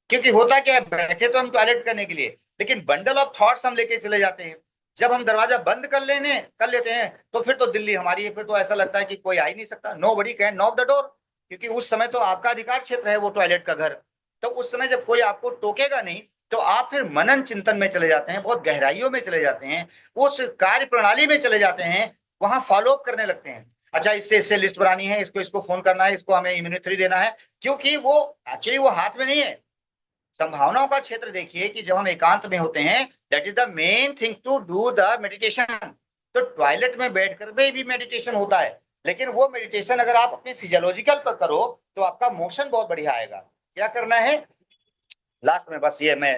क्योंकि होता क्या है, बैठे तो हम टॉयलेट करने के लिए, लेकिन बंडल ऑफ थॉट्स हम लेके चले जाते हैं। जब हम दरवाजा बंद कर लेते हैं तो फिर तो दिल्ली हमारी है, फिर तो ऐसा लगता है कि कोई आ ही नहीं सकता, nobody can knock the door, क्योंकि उस समय तो आपका अधिकार क्षेत्र है वो टॉयलेट का घर। तो उस समय जब कोई आपको टोकेगा नहीं तो आप फिर मनन चिंतन में चले जाते हैं, बहुत गहराइयों में चले जाते हैं, उस कार्य प्रणाली में चले जाते हैं, वहां फॉलो अप करने लगते हैं। अच्छा इससे इससे लिस्ट बनानी है, इसको इसको फोन करना है, इसको हमें इम्यूनिथ्री देना है, क्योंकि वो एक्चुअली वो हाथ में नहीं है। संभावनाओं का क्षेत्र देखिए कि जब हम एकांत में होते हैं, that is the main thing to do the meditation. तो टॉयलेट में बैठकर भी मेडिटेशन होता है, लेकिन वो मेडिटेशन अगर आप अपने फिजियोलॉजिकल पर करो तो आपका मोशन बहुत बढ़िया आएगा। क्या करना है, लास्ट में बस ये मैं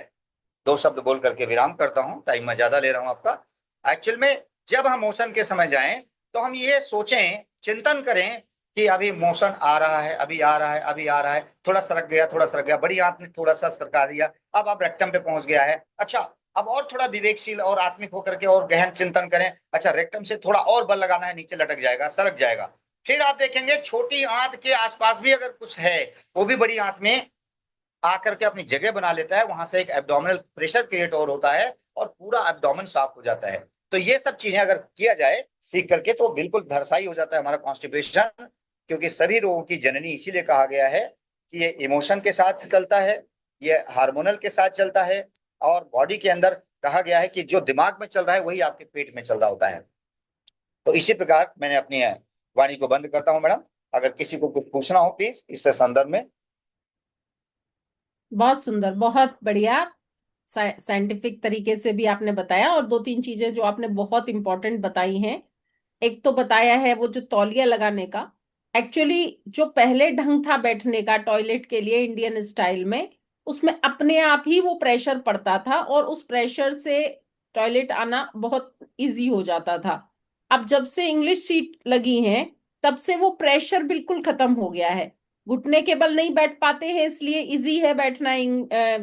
2 शब्द बोल करके विराम करता हूं, टाइम मैं ज्यादा ले रहा हूं आपका। एक्चुअल में जब हम मोशन के समय जाएं तो हम ये सोचें, चिंतन करें कि अभी मोशन आ रहा है, अभी आ रहा है, अभी आ रहा है, थोड़ा सरक गया, थोड़ा सरक गया, बड़ी आंत ने थोड़ा सा सरका दिया, अब आप रेक्टम पे पहुंच गया है। अच्छा, अब और थोड़ा विवेकशील और आत्मिक होकर के और गहन चिंतन करें। अच्छा, रेक्टम से थोड़ा और बल लगाना है, नीचे लटक जाएगा, सरक जाएगा। फिर आप देखेंगे छोटी आंत के आसपास भी अगर कुछ है, वो भी बड़ी आंत में आकर के अपनी जगह बना लेता है, वहां से एक एब्डोमिनल प्रेशर क्रिएट और होता है और पूरा एब्डोमेन साफ हो जाता है। तो ये सब चीजें अगर किया जाए सीख करके तो बिल्कुल धरसाई हो जाता है हमारा कॉन्स्टिपेशन। क्योंकि सभी रोगों की जननी इसीलिए कहा गया है कि ये इमोशन के साथ चलता है, ये हार्मोनल के साथ चलता है, और बॉडी के अंदर कहा गया है कि जो दिमाग में चल रहा है वही आपके पेट में चल रहा होता है। तो इसी प्रकार मैंने अपनी वाणी को बंद करता हूं मैडम। अगर किसी को कुछ पूछना हो प्लीज इससे संदर्भ में। बहुत सुंदर, बहुत बढ़िया। साइंटिफिक तरीके से भी आपने बताया, और दो तीन चीजें जो आपने बहुत इंपॉर्टेंट बताई हैं। एक तो बताया है वो जो तौलिया लगाने का। एक्चुअली जो पहले ढंग था बैठने का टॉयलेट के लिए इंडियन स्टाइल में, उसमें अपने आप ही वो प्रेशर पड़ता था और उस प्रेशर से टॉयलेट आना बहुत इजी हो जाता था। अब जब से इंग्लिश सीट लगी है, तब से वो प्रेशर बिल्कुल खत्म हो गया है। घुटने के बल नहीं बैठ पाते हैं, इसलिए इजी है बैठना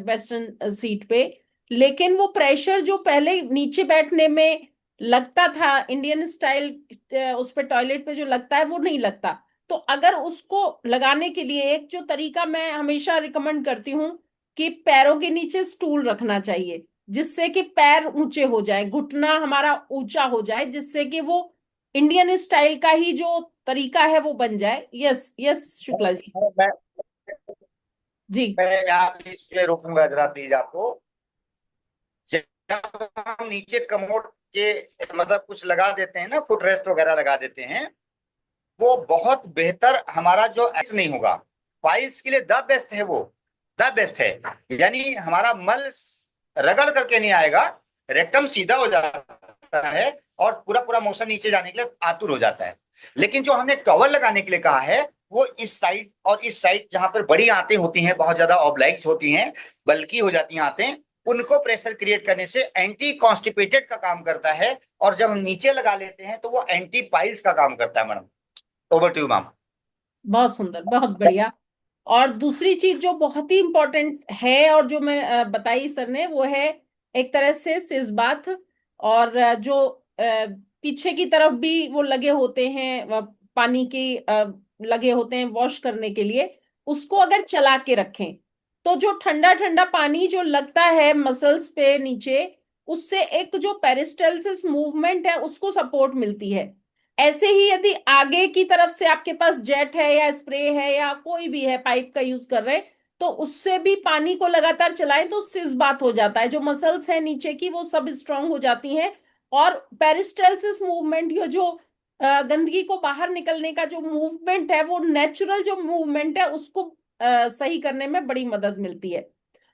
वेस्टर्न सीट पे। लेकिन वो प्रेशर जो पहले नीचे बैठने में लगता था इंडियन स्टाइल, उस पे टॉयलेट पे जो लगता है वो नहीं लगता। तो अगर उसको लगाने के लिए एक जो तरीका मैं हमेशा रिकमेंड करती हूँ कि पैरों के नीचे स्टूल रखना चाहिए, जिससे कि पैर ऊंचे हो जाए, घुटना हमारा ऊंचा हो जाए, जिससे कि वो इंडियन स्टाइल का ही जो तरीका है वो बन जाए। Yes yes Shukla ji. मैं जी। मैं यहाँ प्लीज पे रोकूंगा जरा प्लीज आपको। जब हम नीचे कमोड के मतलब कुछ लगा देते हैं ना, फुट रेस्ट वगैरह लगा देते हैं, वो बहुत बेहतर हमारा जो ऐसे नहीं होगा, फाइल्स के लिए द बेस्ट है वो, द बेस्ट है। यानी हमारा मल रगड़ करके नहीं आएगा, रेक्टम सीधा हो जाता है और पूरा पूरा मोशन नीचे जाने के लिए आतुर हो जाता है। लेकिन जो हमने टॉवल लगाने के लिए कहा है, वो इस साइड और इस साइड जहां पर बड़ी आंतें होती हैं, बहुत ज्यादा ऑब्लाइक्स होती हैं, बल्कि हो जाती हैं आंतें, उनको प्रेशर क्रिएट करने से एंटी कॉन्स्टिपेटेड का काम करता है। और जब हम नीचे लगा लेते हैं तो वो एंटी पाइल्स का काम करता है madam. Over to you ma'am. बहुत सुंदर, बहुत बढ़िया। और दूसरी चीज जो बहुत ही इंपॉर्टेंट है और जो मैं बताई सर ने, वो है एक तरह से सिस बाथ। और जो पीछे की तरफ भी वो लगे होते हैं, पानी की लगे होते हैं वॉश करने के लिए, उसको अगर चला के रखें तो जो ठंडा ठंडा पानी जो लगता है मसल्स पे नीचे, उससे एक जो पेरिस्टल्सिस मूवमेंट है उसको सपोर्ट मिलती है। ऐसे ही यदि आगे की तरफ से आपके पास जेट है या स्प्रे है या कोई भी है पाइप का यूज कर रहे हैं, तो उससे भी पानी को लगातार चलाएं तो सिस बात हो जाता है। जो मसल्स है नीचे की वो सब स्ट्रांग हो जाती हैं, और पेरिस्टल्सिस मूवमेंट, ये जो गंदगी को बाहर निकलने का जो मूवमेंट है, वो नेचुरल जो मूवमेंट है उसको सही करने में बड़ी मदद मिलती है।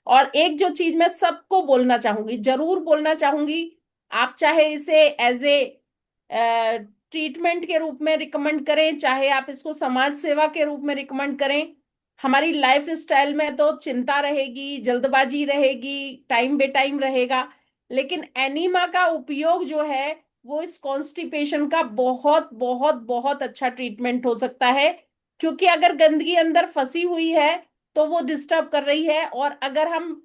और एक जो चीज मैं सबको बोलना चाहूंगी, जरूर बोलना चाहूंगी, आप चाहे इसे एज ए ट्रीटमेंट के रूप में रिकमेंड करें, चाहे आप इसको समाज सेवा के रूप में रिकमेंड करें, हमारी लाइफ स्टाइल में तो चिंता रहेगी, जल्दबाजी रहेगी, टाइम बे टाइम रहेगा। लेकिन एनीमा का उपयोग जो है वो इस कॉन्स्टिपेशन का बहुत बहुत बहुत अच्छा ट्रीटमेंट हो सकता है। क्योंकि अगर गंदगी अंदर फंसी हुई है तो वो डिस्टर्ब कर रही है, और अगर हम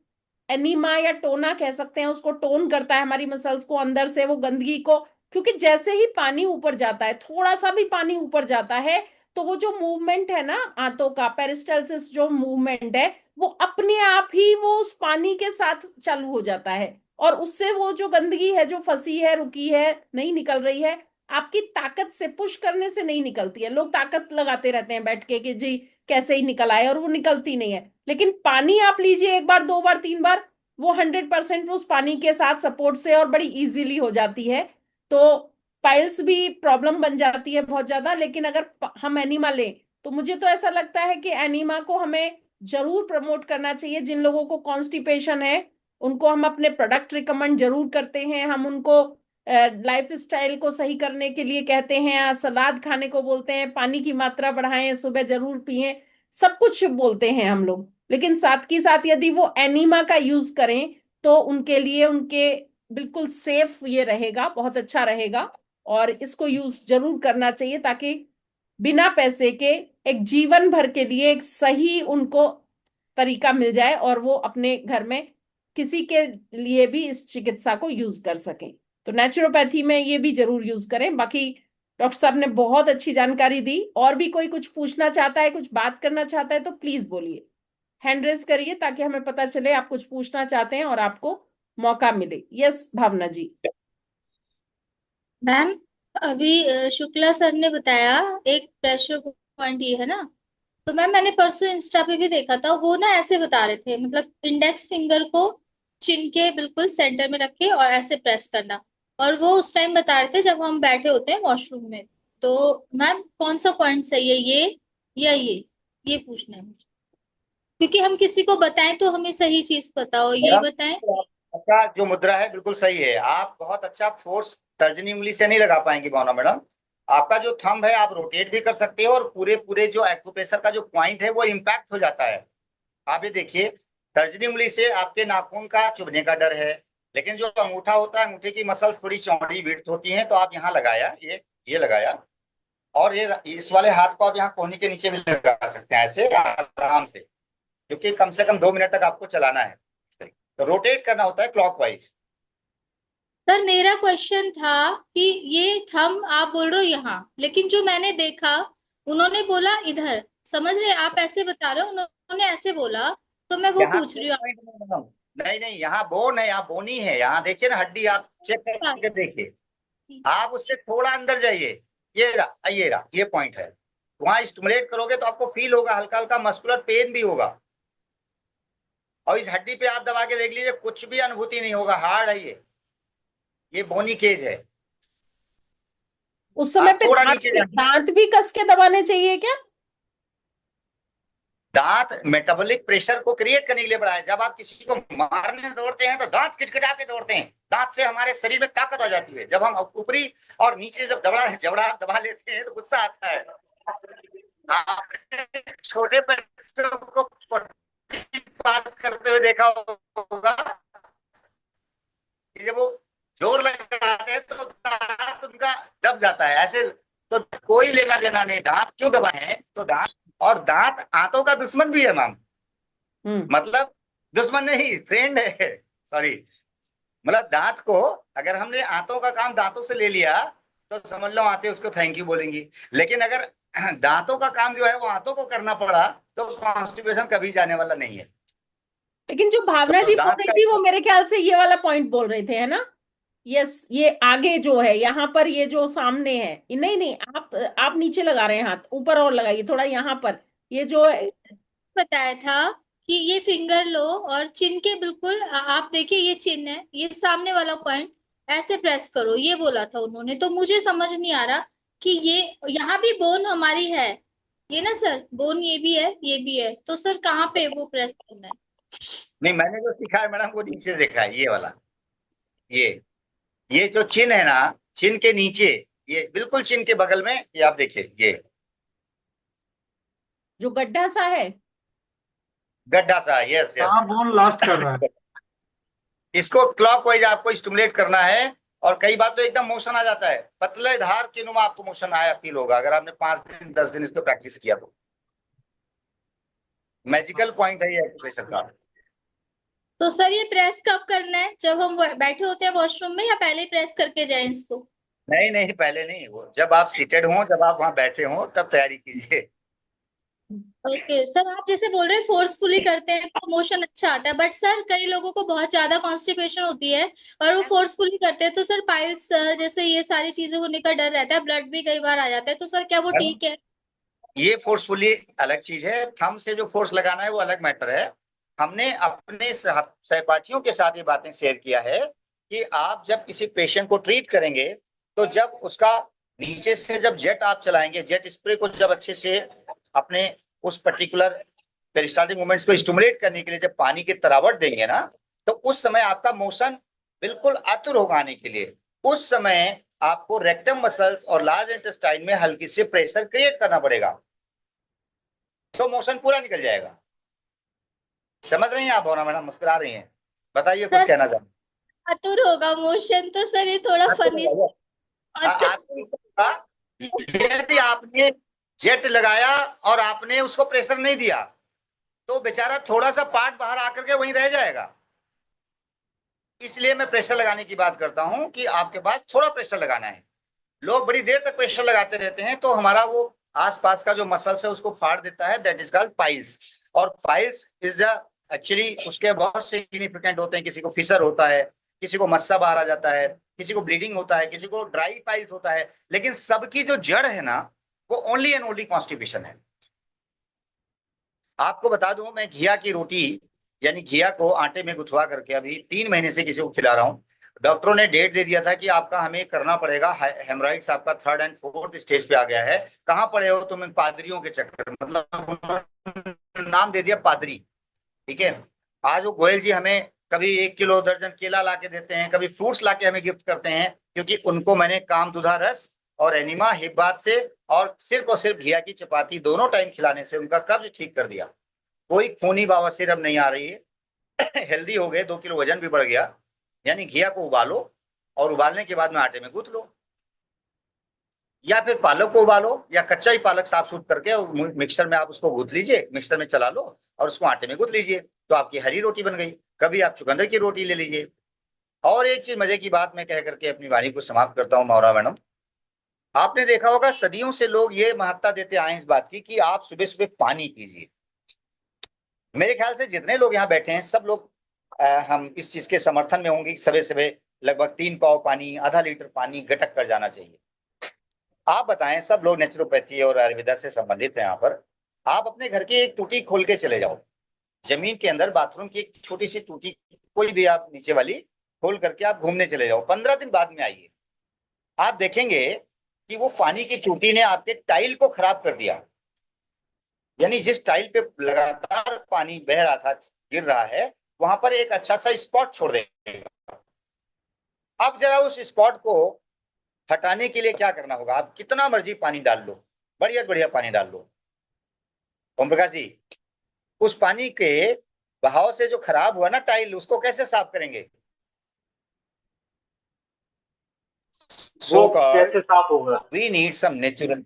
एनीमा या टोना कह सकते हैं, उसको टोन करता है हमारी मसल्स को अंदर से वो गंदगी को। क्योंकि जैसे ही पानी ऊपर जाता है, थोड़ा सा भी पानी ऊपर जाता है, तो वो जो मूवमेंट है ना आंतों का, पेरिस्टल्सिस जो मूवमेंट है, वो अपने आप ही वो उस पानी के साथ चालू हो जाता है। और उससे वो जो गंदगी है जो फंसी है, रुकी है, नहीं निकल रही है, आपकी ताकत से, पुश करने से नहीं निकलती है। लोग ताकत लगाते रहते हैं बैठ के कि जी कैसे ही निकल आए, और वो निकलती नहीं है। लेकिन पानी आप लीजिए एक बार, दो बार, तीन बार, वो 100% उस पानी के साथ सपोर्ट से और बड़ी इजीली हो जाती है। तो पाइल्स भी प्रॉब्लम बन जाती है बहुत ज्यादा। लेकिन अगर हम एनीमा लें, तो मुझे तो ऐसा लगता है कि एनीमा को हमें जरूर प्रमोट करना चाहिए। जिन लोगों को कॉन्स्टिपेशन है उनको हम अपने प्रोडक्ट रिकमेंड जरूर करते हैं। हम उनको लाइफ स्टाइल को सही करने के लिए कहते हैं, सलाद खाने को बोलते हैं, पानी की मात्रा बढ़ाएं, सुबह जरूर पिएं, सब कुछ बोलते हैं हम लोग। लेकिन साथ की साथ यदि वो एनीमा का यूज करें तो उनके लिए, उनके बिल्कुल सेफ ये रहेगा, बहुत अच्छा रहेगा। और इसको यूज जरूर करना चाहिए ताकि बिना पैसे के एक जीवन भर के लिए एक सही उनको तरीका मिल जाए और वो अपने घर में किसी के लिए भी इस चिकित्सा को यूज कर सकें। तो नेचुरोपैथी में ये भी जरूर यूज करें। बाकी डॉक्टर साहब ने बहुत अच्छी जानकारी दी। और भी कोई कुछ पूछना चाहता है, कुछ बात करना चाहता है तो प्लीज बोलिए, हैंड रेज करिए ताकि हमें पता चले आप कुछ पूछना चाहते हैं और आपको मौका मिले। यस भावना जी। मैम, अभी शुक्ला सर ने बताया एक प्रेशर पॉइंट ये है ना। तो मैम मैंने परसों इंस्टा पे भी देखा था, वो ना ऐसे बता रहे थे, मतलब इंडेक्स फिंगर को चिन के बिल्कुल सेंटर में रख के और ऐसे प्रेस करना। और वो उस टाइम बता रहे थे जब हम बैठे होते हैं वॉशरूम में। तो मैम कौन सा पॉइंट सही है, ये या ये पूछना है मुझे, क्योंकि हम किसी को बताएं तो हमें सही चीज पता हो, ये मैडम, बताएं। आपका जो मुद्रा है बिल्कुल सही है। आप बहुत अच्छा फोर्स तर्जनी उंगली से नहीं लगा पाएंगी भावना मैडम। आपका जो थंब है आप रोटेट भी कर सकते हो और पूरे पूरे जो एक्यूप्रेशर का जो पॉइंट है वो इम्पैक्ट हो जाता है। आप ये देखिए, तर्जनी उंगली से आपके नाखून का चुभने का डर है, लेकिन जो अंगूठा होता है, अंगूठे की मसल्स थोड़ी चौड़ी विड्थ होती हैं, तो आप यहाँ लगाया, ये लगाया, और ये इस वाले हाथ को आप यहाँ कोहनी के नीचे भी लगा सकते हैं ऐसे आराम से, क्योंकि कम से कम 2 मिनट तक आपको चलाना है। तो रोटेट करना होता है क्लॉकवाइज। सर मेरा क्वेश्चन था कि ये थंब आप बोल रहे हो यहाँ, लेकिन जो मैंने देखा उन्होंने बोला इधर, समझ रहे हैं? आप ऐसे बता रहे हो, उन्होंने ऐसे बोला, तो मैं वो यहाँ पूछ रही कोई हूँ point नहीं है मैडम। नहीं नहीं, यहाँ बोन है, यहाँ बोनी है, यहाँ देखिए ना हड्डी, आप चेक करके देखिए। आप उससे थोड़ा अंदर जाइए, ये पॉइंट है। वहां स्टिमुलेट करोगे तो आपको फील होगा, हल्का हल्का मस्कुलर पेन भी होगा। और इस हड्डी पे आप दबा के देख लीजिए, कुछ भी अनुभूति नहीं होगा, हार्ड है ये बोनी केज है। उस समय आप पे थोड़ा दांत नीचे भी जाइए। दांत भी कस के दबाने चाहिए क्या? दांत मेटाबॉलिक प्रेशर को क्रिएट करने के लिए बढ़ाया। जब आप किसी को मारने दौड़ते हैं तो दांत किटकिटा के दौड़ते हैं। दांत से हमारे शरीर में ताकत आ जाती है। जब हम ऊपरी और नीचे जब जबड़ा जबड़ा दबा लेते हैं तो गुस्सा आता है। आपने छोटे बच्चों को पास करते हुए देखा होगा कि जब वो जोर लगाते हैं तो दांत उनका दब जाता है ऐसे। तो कोई लेना देना नहीं, दांत क्यों दबाए हैं? तो दांत, और दांत आंतों का दुश्मन भी है मैम। मतलब दुश्मन नहीं, फ्रेंड है, सॉरी। मतलब दांत को अगर हमने आंतों का काम दांतों से ले लिया तो समझ लो आंतें उसको थैंक यू बोलेंगी। लेकिन अगर दांतों का काम जो है वो आंतों को करना पड़ा तो कॉन्स्टिपेशन कभी जाने वाला नहीं है। लेकिन जो भावना तो जी बोल दांत रही का, थी वो मेरे ख्याल से ये वाला पॉइंट बोल रहे थे, है ना? यस, ये आगे जो है यहाँ पर, ये जो सामने है, नहीं नहीं, आप नीचे लगा रहे हैं हाथ, ऊपर और लगाइए थोड़ा यहाँ पर, ये जो है। बताया था कि ये फिंगर लो और चिन के बिल्कुल आप देखिए, ये चिन है, ये सामने वाला पॉइंट ऐसे प्रेस करो, ये बोला था उन्होंने। तो मुझे समझ नहीं आ रहा कि ये यहाँ भी बोन हमारी है, ये ना सर, बोन ये भी है, ये भी है, तो सर कहाँ पे वो प्रेस करना है? नहीं मैंने जो सीखा है मैडम वो नीचे देखा है, ये वाला, ये ये जो चिन्ह है ना, चिन्ह के नीचे, ये बिल्कुल चिन्ह के बगल में, ये आप देखिए, ये जो गड्ढा सा है। गड्ढा सा, यस यस। कहाँ बोन लास्ट कर रहा है? इसको क्लॉकवाइज आपको स्टिमुलेट करना है। और कई बार तो एकदम मोशन आ जाता है, पतले धार के नुमा आपको मोशन आया फील होगा अगर आपने 5 दिन 10 दिन इसको प्रैक्टिस किया तो। मैजिकल पॉइंट है ये एक्यूप्रेशर का। तो सर ये प्रेस कब करना है, जब हम बैठे होते हैं वॉशरूम में, या पहले ही प्रेस करके जाए इसको? नहीं नहीं, पहले नहीं, वो जब आप सीटेड हो, जब आप वहां बैठे हो तब तैयारी कीजिए। ओके सर, आप जैसे बोल रहे हैं फोर्सफुली करते हैं तो मोशन अच्छा आता है, बट सर कई लोगों को बहुत ज्यादा कॉन्स्टिपेशन होती है और वो फोर्सफुली करते हैं, तो सर पाइल्स जैसे ये सारी चीजें होने का डर रहता है, ब्लड भी कई बार आ जाता है, तो सर क्या वो ठीक है? ये फोर्सफुली अलग चीज है, थंब से जो फोर्स लगाना है वो अलग मैटर है। हमने अपने सहपाठियों के साथ ये बातें शेयर किया है कि आप जब किसी पेशेंट को ट्रीट करेंगे तो जब उसका नीचे से जब जेट आप चलाएंगे, जेट स्प्रे को जब अच्छे से अपने उस पर्टिकुलर पेरिस्टाल्टिक मूवमेंट्स को स्टिमुलेट करने के लिए जब पानी की तरावट देंगे ना, तो उस समय आपका मोशन बिल्कुल आतुर होगा आने के लिए। उस समय आपको रेक्टम मसल्स और लार्ज इंटेस्टाइन में हल्की से प्रेशर क्रिएट करना पड़ेगा, तो मोशन पूरा निकल जाएगा। समझ रही हैं आप भावना मैडम? मुस्कुरा रही हैं, बताइए कुछ सर कहना चाहते आतुर होगा मोशन, तो सर ये थोड़ा फनी। हैं? यदि आपने जेट लगाया और आपने उसको प्रेशर नहीं दिया तो बेचारा थोड़ा सा पार्ट बाहर आकर के वहीं रह जाएगा। इसलिए मैं प्रेशर लगाने की बात करता हूं कि आपके पास थोड़ा प्रेशर लगाना है। लोग बड़ी देर तक प्रेशर लगाते रहते हैं तो हमारा वो आसपास का जो मसल्स है उसको फाड़ देता है, दैट इज कॉल्ड पाइल्स। और पाइल्स इज एक्चुअली उसके बहुत सिग्निफिकेंट होते हैं। किसी को फिशर होता है, किसी को मस्सा बाहर आ जाता है, किसी को ब्लीडिंग होता है, किसी को ड्राई पाइल्स होता है, लेकिन सबकी जो जड़ है ना वो ओनली एंड ओनली कॉन्स्टिपेशन है। आपको बता दूं, मैं घिया की रोटी यानी घिया को आटे में गुथवा करके अभी 3 महीने से किसी को खिला रहा हूँ। डॉक्टरों ने डेट दे दिया था कि आपका हमें करना पड़ेगा, हेमराइड्स आपका 3rd एंड 4th स्टेज पे आ गया है, कहाँ पड़े हो तुम इन पादरियों के चक्कर में, मतलब नाम दे दिया पादरी। ठीक है, आज वो गोयल जी हमें कभी 1 किलो दर्जन केला ला के देते हैं, कभी फ्रूट्स ला के हमें गिफ्ट करते हैं, क्योंकि उनको मैंने कामदुधा रस और एनिमा हिब्बात से और सिर्फ घिया की चपाती दोनों टाइम खिलाने से उनका कब्ज ठीक कर दिया। कोई खूनी बवासीर अब नहीं आ रही है। हेल्दी हो गए, 2 किलो वजन भी बढ़ गया। यानी घिया को उबालो और उबालने के बाद में आटे में गूंथ लो, या फिर पालक को उबालो या कच्चा ही पालक साफ सुथ करके मिक्सर में आप उसको गूंथ लीजिए, मिक्सर में चला लो और उसको आटे में गूंथ लीजिए, तो आपकी हरी रोटी बन गई। कभी आप चुकंदर की रोटी ले लीजिए। और एक चीज मजे की बात मैं कह करके अपनी वाणी को समाप्त करता हूँ मौरा मैडम, आपने देखा होगा सदियों से लोग ये महत्ता देते आए इस बात की कि आप सुबह सुबह पानी पीजिए। मेरे ख्याल से जितने लोग यहाँ बैठे हैं सब लोग हम इस चीज के समर्थन में होंगे कि सुबह सुबह लगभग 3 पाव पानी, आधा लीटर पानी गटक कर जाना चाहिए। आप बताएं, सब लोग नेचुरोपैथी और आयुर्वेदा से संबंधित हैं यहाँ पर। आप अपने घर की एक टूटी खोल के चले जाओ, जमीन के अंदर बाथरूम की एक छोटी सी टूटी, कोई भी आप नीचे वाली खोल करके आप घूमने चले जाओ, 15 दिन बाद में आइए, आप देखेंगे कि वो पानी की टूटी ने आपके टाइल को खराब कर दिया। यानी जिस टाइल पे लगातार पानी बह रहा था, गिर रहा है, वहां पर एक अच्छा सा स्पॉट छोड़ देगा। अब जरा उस स्पॉट को हटाने के लिए क्या करना होगा, आप कितना मर्जी पानी डाल लो, बढ़िया से बढ़िया पानी डाल लो, ओम प्रकाश जी, उस पानी के बहाव से जो खराब हुआ ना टाइल, उसको कैसे साफ करेंगे? वो So called, कैसे साफ होगा? we need some natural,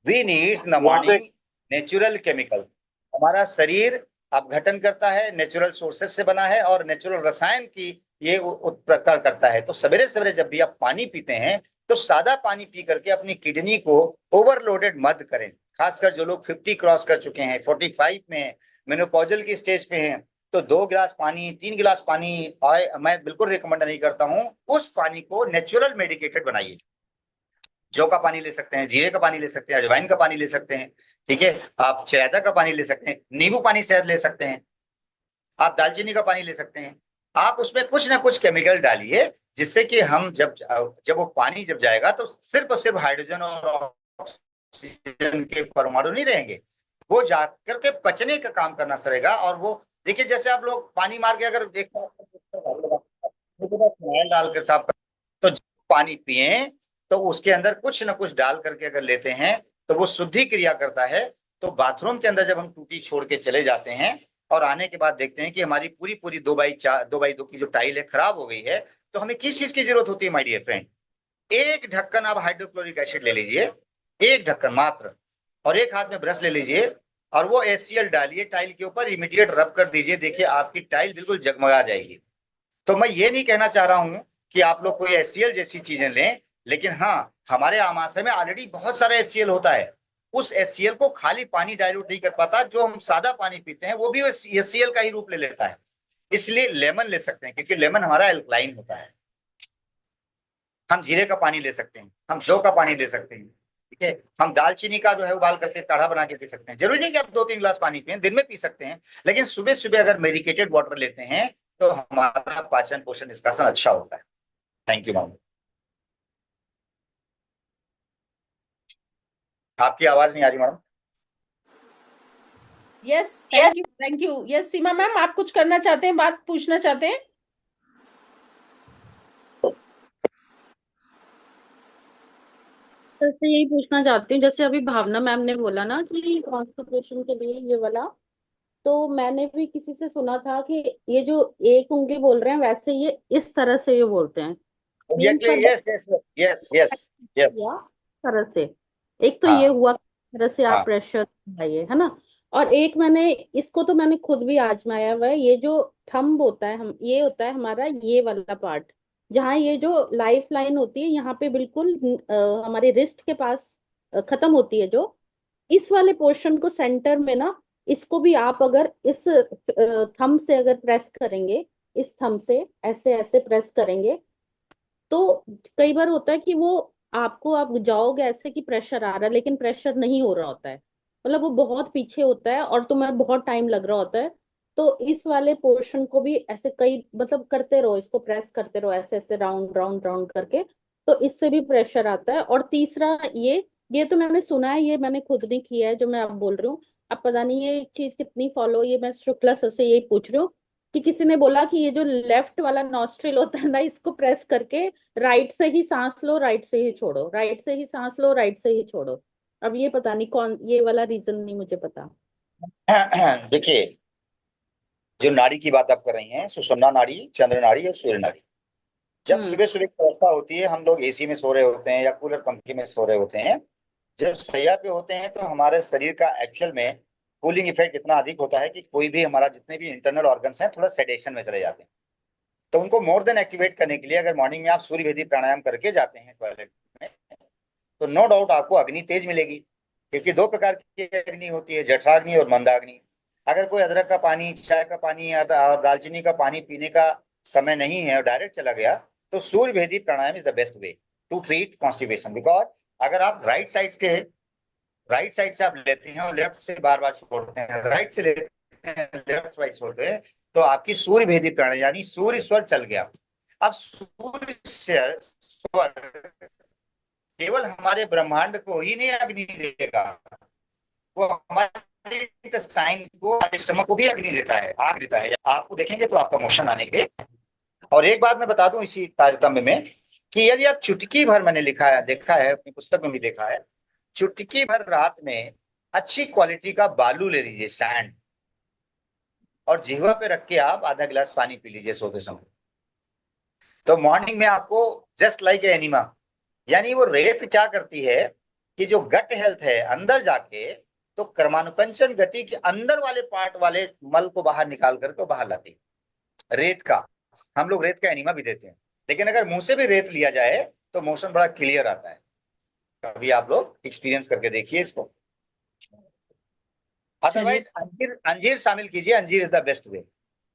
we need in the वहां पे morning नेचुरल केमिकल। हमारा शरीर अपघटन करता है, नेचुरल सोर्सेस से बना है और नेचुरल रसायन की ये उत्पन्न करता है। तो सवेरे सवेरे जब भी आप पानी पीते हैं तो सादा पानी पी करके अपनी किडनी को ओवरलोडेड मत करें। खासकर जो लोग 50 क्रॉस कर चुके हैं, 45 में हैं, मेनोपॉजल की स्टेज पे हैं, तो 2 गिलास पानी, 3 गिलास पानी मैं बिल्कुल रिकमेंड नहीं करता हूं। उस पानी को नेचुरल मेडिकेटेड बनाइए। जौ का पानी ले सकते हैं, जीरे का पानी ले सकते हैं, अजवाइन का पानी ले सकते हैं, ठीक है, आप चिरायता का पानी ले सकते हैं, नींबू पानी शायद ले सकते हैं, आप दालचीनी का पानी ले सकते हैं। आप उसमें कुछ ना कुछ केमिकल डालिए जिससे कि हम जब जब वो पानी जब जाएगा तो सिर्फ और सिर्फ हाइड्रोजन और ऑक्सीजन के परमाणु नहीं रहेंगे, वो जा करके पचने का काम करना सरेगा। और वो देखिए, जैसे आप लोग पानी मार के अगर डाल कर साफ कर, तो जब पानी पिए तो उसके अंदर कुछ ना कुछ डाल करके अगर लेते हैं तो वो शुद्धि क्रिया करता है। तो बाथरूम के अंदर जब हम टूटी छोड़ के चले जाते हैं और आने के बाद देखते हैं कि हमारी पूरी पूरी 2x2 की जो टाइल है खराब हो गई है, तो हमें किस चीज की जरूरत होती है माय डियर फ्रेंड? एक ढक्कन आप हाइड्रोक्लोरिक एसिड ले लीजिए, एक ढक्कन मात्र, और एक हाथ में ब्रश ले लीजिए और वो HCl डालिए टाइल के ऊपर, इमीडिएट रब कर दीजिए, देखिए आपकी टाइल बिल्कुल जगमगा जाएगी। तो मैं ये नहीं कहना चाह रहा हूं कि आप लोग कोई HCl जैसी चीजें लें, लेकिन हाँ, हमारे आमाशय में ऑलरेडी बहुत सारा HCl होता है। उस HCl को खाली पानी डाइल्यूट नहीं कर पाता, जो हम सादा पानी पीते हैं वो भी HCl का ही रूप ले लेता है। इसलिए लेमन ले सकते हैं, क्योंकि लेमन हमारा एल्कलाइन होता है। हम जीरे का पानी ले सकते हैं, हम जौ का पानी ले सकते हैं, ठीक है, हम दालचीनी का जो है उबाल करके काढ़ा बना के पी सकते हैं। जरूरी नहीं कि आप 2-3 गिलास पानी पिए, दिन में पी सकते हैं, लेकिन सुबह सुबह अगर मेडिकेटेड वाटर लेते हैं तो हमारा पाचन पोषण निष्कासन अच्छा होता है। Thank you ma'am. आपकी आवाज नहीं आ रही madam. Yes, thank you, thank you. Yes Seema ma'am, आप कुछ करना चाहते हैं, बात पूछना चाहते हैं? जैसे यही पूछना चाहती हूँ, जैसे अभी भावना मैम ने बोला ना कि कॉन्स्टिपेशन के लिए ये वाला, तो मैंने भी किसी से सुना था कि ये जो एक उंगली बोल रहे हैं वैसे ये इस तरह से ये बोलते हैं, means yes yes yes yes yes तरह से। एक तो ये हाँ हुआ किस तरह से आप हाँ प्रेशर लगाइए, है ना। और एक मैंने इसको तो मैंने खुद भी आजमाया हुआ है, ये जो थंब होता है, हम ये होता है हमारा ये वाला पार्ट, जहाँ ये जो लाइफ लाइन होती है यहाँ पे बिल्कुल हमारे रिस्ट के पास खत्म होती है, जो इस वाले पोर्शन को सेंटर में ना, इसको भी आप अगर इस थंब से अगर प्रेस करेंगे, इस थंब से ऐसे ऐसे प्रेस करेंगे, तो कई बार होता है कि वो आपको, आप जाओगे ऐसे कि प्रेशर आ रहा है लेकिन प्रेशर नहीं हो रहा होता है, मतलब वो बहुत पीछे होता है और तुम्हें बहुत टाइम लग रहा होता है। तो इस वाले पोर्शन को भी ऐसे कई मतलब करते रहो, इसको प्रेस करते रहो ऐसे ऐसे राउंड राउंड राउंड करके, तो इससे भी प्रेशर आता है। और तीसरा ये तो मैंने सुना है, ये मैंने खुद नहीं किया है जो मैं अब बोल रही हूँ। अब पता नहीं ये चीज कितनी फॉलो, ये मैं शुक्ला सर से यही पूछ रही हूँ कि किसी ने बोला कि ये जो लेफ्ट वाला नॉस्ट्रिल होता है ना, इसको प्रेस करके राइट से ही सांस लो, राइट से ही छोड़ो, राइट से ही सांस लो, राइट से ही छोड़ो। अब ये पता नहीं कौन, ये वाला रीजन नहीं मुझे पता। देखिए, जो नाड़ी की बात आप कर रही हैं, सुषुम्ना नाड़ी, चंद्र नाड़ी और सूर्य नाड़ी, जब हम्म। सुबह सुबह की अवस्था होती है, हम लोग एसी में सो रहे होते हैं या कूलर पंखे में सो रहे होते हैं, जब सैया पे होते हैं तो हमारे शरीर का एक्चुअल में कूलिंग इफेक्ट इतना अधिक होता है कि कोई भी हमारा जितने भी इंटरनल ऑर्गन्स हैं थोड़ा सेडेशन में चले जाते हैं। तो उनको मोर देन एक्टिवेट करने के लिए अगर मॉर्निंग में आप सूर्य भेदी प्राणायाम करके जाते हैं टॉयलेट में, तो नो डाउट आपको अग्नि तेज मिलेगी। क्योंकि दो प्रकार की अग्नि होती है, जठराग्नि और मंदाग्नि। अगर कोई अदरक का पानी, चाय का पानी या दालचीनी का पानी पीने का समय नहीं है और डायरेक्ट चला गया, तो Surya Bhedi pranayama is the best way to treat constipation. Because अगर आप राइट साइड से आप लेते हैं और लेफ्ट से बार बार छोड़ते हैं, राइट से लेते हैं लेफ्ट साइड छोड़ते हैं, तो आपकी सूर्य भेदी प्राणायाम यानी सूर्य स्वर चल गया। अब सूर्य स्वर केवल हमारे ब्रह्मांड को ही नहीं अग्नि देगा, वो हमारे इंटेस्टाइन को, हमारे स्टमक को भी अग्नि देता है, आग देता है। आपको देखेंगे तो आपका मोशन आने के। और एक बात मैं बता दूं इसी तारतम्य में, कि यदि आप चुटकी भर, मैंने लिखा है, देखा है अपनी पुस्तक में भी देखा है, चुटकी भर रात में अच्छी क्वालिटी का बालू ले लीजिए, सैंड, और जिह्वा पे रख के आप आधा गिलास पानी पी लीजिए सोते समय, तो मॉर्निंग में आपको जस्ट लाइक एनिमा, यानी वो रेत क्या करती है कि जो गट हेल्थ है अंदर जाके, तो कर्मानुकंचन गति के अंदर वाले पार्ट वाले मल को बाहर निकाल करके बाहर लाती है रेत का। हम लोग रेत का एनिमा भी देते हैं, लेकिन अगर मुंह से भी रेत लिया जाए तो मोशन बड़ा क्लियर आता है। कभी आप लोग एक्सपीरियंस करके देखिए इसको। चलिए। अदरवाइज अंजीर, अंजीर शामिल कीजिए, अंजीर is the best way.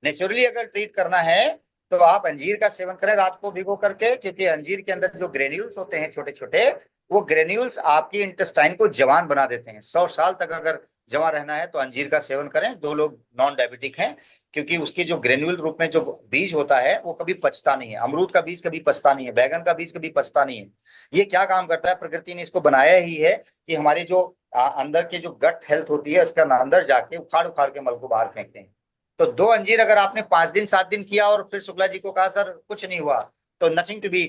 Naturally अगर ट्रीट करना है तो आप अंजीर का सेवन करें रात को भिगो करके, क्योंकि अंजीर के अंदर जो ग्रेन्यूल्स होते हैं छोटे छोटे, वो ग्रेन्यूल्स आपकी इंटेस्टाइन को जवान बना देते हैं। 100 साल तक अगर जमा रहना है तो अंजीर का सेवन करें। दो लोग नॉन डायबिटिक हैं, क्योंकि उसकी जो ग्रेन्यूल रूप में जो बीज होता है वो कभी पचता नहीं है। अमरूद का बीज कभी पचता नहीं है, बैगन का बीज कभी पचता नहीं है। ये क्या काम करता है, प्रकृति ने इसको बनाया ही है कि हमारी जो अंदर की जो गट हेल्थ होती है उसका अंदर जाके उखाड़ उखाड़ के मल को बाहर फेंकते हैं। तो 2 अंजीर अगर आपने 5 दिन 7 दिन किया और फिर शुक्ला जी को कहा सर कुछ नहीं हुआ, तो नथिंग टू बी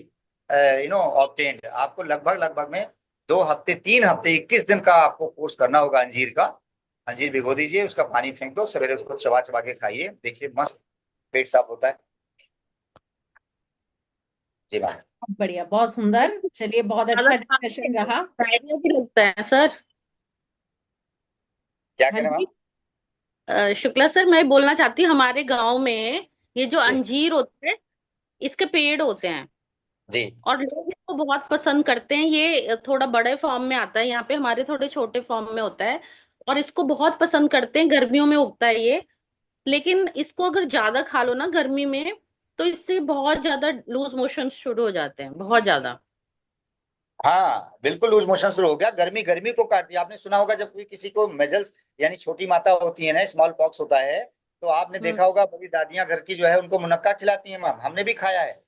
ऑब्टेन्ड। आपको लगभग लगभग में 2 हफ्ते 3 हफ्ते 21 दिन का आपको कोर्स करना होगा अंजीर का। अंजीर भिगो दीजिए, उसका पानी फेंक दो, सवेरे उसको चबा चबा के खाइए, देखिए मस्त पेट साफ होता है। जी मैम। बहुत बढ़िया, बहुत सुंदर। चलिए, बहुत ज्यादा अच्छा खाने डिस्कशन से रहा। डायरिया भी लगता है सर। क्या हाँ करें मैम? जी। शुक्ला सर, मैं बोलना चाहती हूँ, हमारे गांव में ये जो जी अंजीर होते हैं, इसके पेड़ होते हैं जी और लोग इसको बहुत पसंद करते हैं। ये थोड़ा बड़े फॉर्म में आता है यहाँ पे, हमारे थोड़े छोटे फॉर्म में होता है, और इसको बहुत पसंद करते हैं। गर्मियों में उगता है ये, लेकिन इसको अगर ज्यादा खा लो ना गर्मी में, तो इससे बहुत ज्यादा लूज मोशन शुरू हो जाते हैं, बहुत ज्यादा। हाँ, बिल्कुल लूज मोशन शुरू हो गया। गर्मी गर्मी को काट दिया। आपने सुना होगा जब कोई किसी को मेजल्स यानी छोटी माता होती है ना, स्मॉल पॉक्स होता है, तो आपने हम्म। देखा होगा बड़ी दादियां घर की जो है उनको मुनक्का खिलाती हैं मैम, हमने भी खाया है।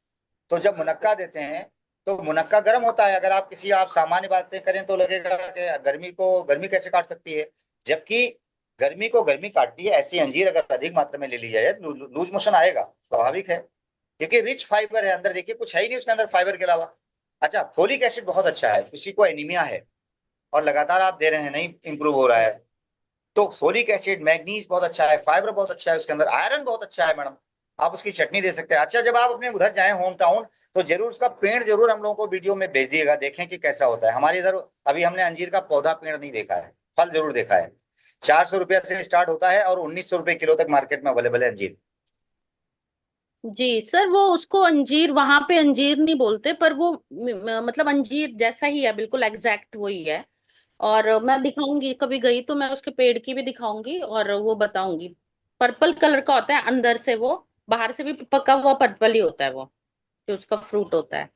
तो जब मुनक्का देते हैं तो मुनक्का गर्म होता है। अगर आप किसी, आप सामान्य बातें करें तो लगेगा कि गर्मी को गर्मी कैसे काट सकती है, जबकि गर्मी को गर्मी काटती है। ऐसी अंजीर अगर अधिक मात्रा में ले ली जाए तो लूज मोशन आएगा, स्वाभाविक है, क्योंकि रिच फाइबर है अंदर। देखिए कुछ है ही नहीं उसके अंदर फाइबर के अलावा। अच्छा, फोलिक एसिड बहुत अच्छा है, किसी को एनीमिया है और लगातार आप दे रहे हैं, नहीं इंप्रूव हो रहा है, तो फोलिक एसिड, मैग्नीज बहुत अच्छा है, फाइबर बहुत अच्छा है उसके अंदर, आयरन बहुत अच्छा है मैडम। आप उसकी चटनी दे सकते हैं। अच्छा, जब आप अपने उधर जाएं होम टाउन, तो जरूर उसका पेड़ जरूर हम लोगों को वीडियो में भेजिएगा, देखें कि कैसा होता है। हमारे इधर अभी हमने अंजीर का पौधा पेड़ नहीं देखा है, फल जरूर देखा है। 400 रुपया से स्टार्ट होता है और 1900 रुपये किलो तक मार्केट में अवेलेबल है अंजीर। जी सर, वो उसको अंजीर, वहां पे अंजीर नहीं बोलते, पर वो मतलब अंजीर जैसा ही है, बिल्कुल एग्जैक्ट वही है। और मैं दिखाऊंगी, कभी गई तो मैं उसके पेड़ की भी दिखाऊंगी और वो बताऊंगी। पर्पल कलर का होता है अंदर से, वो बाहर से भी पका हुआ पर्पल ही होता है वो, जो उसका फ्रूट होता है।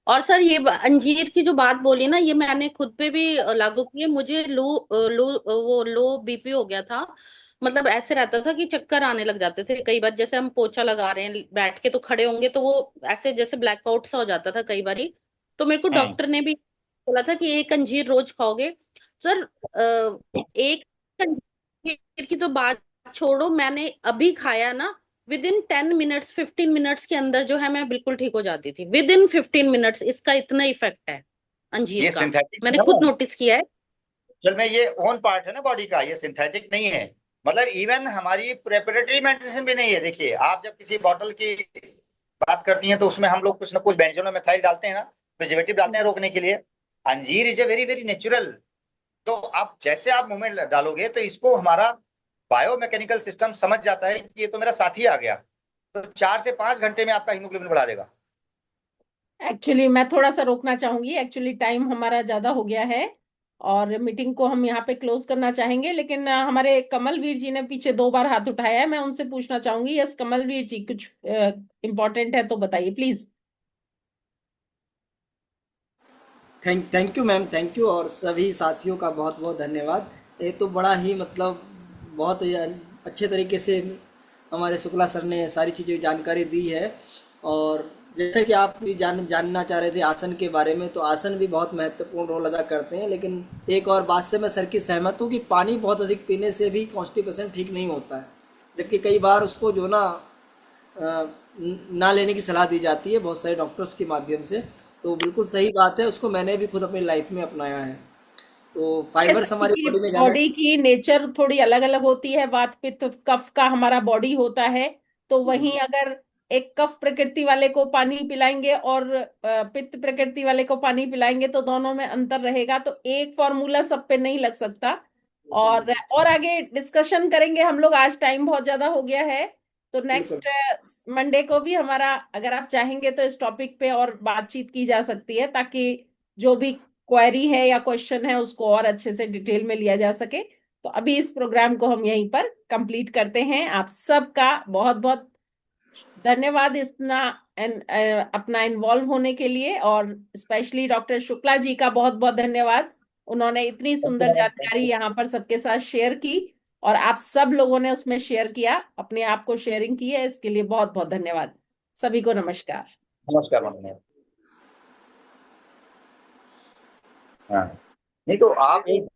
और सर ये अंजीर की जो बात बोली ना, ये मैंने खुद पे भी लागू की है। मुझे लो बीपी हो गया था। मतलब ऐसे रहता था कि चक्कर आने लग जाते थे कई बार, जैसे हम पोछा लगा रहे हैं बैठ के, तो खड़े होंगे तो वो ऐसे जैसे ब्लैकआउट सा हो जाता था कई बारी। तो मेरे को हम्म। डॉक्टर ने भी बोला था कि एक अंजीर रोज खाओगे। सर एक अंजीर की तो बात छोड़ो, मैंने अभी खाया ना, विद इन 10 मिनट्स 15 मिनट्स के अंदर जो है मैं बिल्कुल ठीक हो जाती थी, विद इन 15 मिनट्स। इसका इतना इफेक्ट है अंजीर ये का, सिंथेटिक मैंने है खुद ना, नोटिस किया है। असल में ये ओन पार्ट है ना बॉडी का, ये सिंथेटिक नहीं है। मतलब इवन हमारी प्रेपरेटरी मेडिसिन भी नहीं है। देखिए, आप जब किसी बॉटल की बात करती हैं तो उसमें हम लोग कुछ ना कुछ बेंजोनो मिथाइल डालते हैं ना, प्रिजर्वेटिव डालते हैं रोकने के लिए। अंजीर is a very very natural. तो आप जैसे आप मुंह में डालोगे तो इसको हमारा बायोमैकेनिकल सिस्टम समझ जाता है कि ये तो मेरा साथी आ गया, तो 4 से 5 घंटे में आपका हीमोग्लोबिन बढ़ा देगा। एक्चुअली मैं थोड़ा सा रोकना चाहूंगी, एक्चुअली टाइम हमारा ज्यादा हो गया है और मीटिंग को हम यहाँ पे क्लोज करना चाहेंगे, लेकिन हमारे कमलवीर जी ने पीछे 2 बार हाथ उठाया है, मैं उनसे पूछना चाहूंगी। यस कमलवीर जी, कुछ इम्पोर्टेंट है तो बताइए please. Thank you ma'am, thank you, और सभी साथियों का बहुत बहुत धन्यवाद। ये तो बड़ा ही मतलब बहुत ही अच्छे तरीके से हमारे शुक्ला सर ने सारी चीज़ें की जानकारी दी है। और जैसे कि आप भी जानना चाह रहे थे आसन के बारे में, तो आसन भी बहुत महत्वपूर्ण रोल अदा करते हैं। लेकिन एक और बात से मैं सर की सहमत हूँ कि पानी बहुत अधिक पीने से भी कॉन्स्टिपेशन ठीक नहीं होता है, जबकि कई बार उसको जो ना ना लेने की सलाह दी जाती है बहुत सारे डॉक्टर्स के माध्यम से। तो बिल्कुल सही बात है, उसको मैंने भी खुद अपनी लाइफ में अपनाया है। तो फाइबर्स हमारी सबकी बॉडी में जाना। बॉडी की नेचर थोड़ी अलग अलग होती है, वात पित्त कफ का हमारा बॉडी होता है। तो वहीं अगर एक कफ प्रकृति वाले को पानी पिलाएंगे और पित्त प्रकृति वाले को पानी पिलाएंगे तो दोनों में अंतर रहेगा, तो एक फॉर्मूला सब पे नहीं लग सकता। और आगे डिस्कशन करेंगे हम लोग, आज टाइम बहुत ज्यादा हो गया है। तो बिल्कुल नेक्स्ट मंडे को भी हमारा, अगर आप चाहेंगे तो इस टॉपिक पे और बातचीत की जा सकती है, ताकि जो भी क्वेरी है या क्वेश्चन है उसको और अच्छे से डिटेल में लिया जा सके। तो अभी इस प्रोग्राम को हम यहीं पर कंप्लीट करते हैं। आप सबका बहुत बहुत धन्यवाद इतना अपना इन्वॉल्व होने के लिए, और स्पेशली डॉक्टर शुक्ला जी का बहुत बहुत धन्यवाद। उन्होंने इतनी सुंदर जानकारी यहाँ पर सबके साथ शेयर की और आप सब लोगों ने उसमें शेयर किया, अपने आप को शेयरिंग की है, इसके लिए बहुत बहुत धन्यवाद। सभी को नमस्कार। नमस्कार मैडम। हाँ, नहीं तो आप एक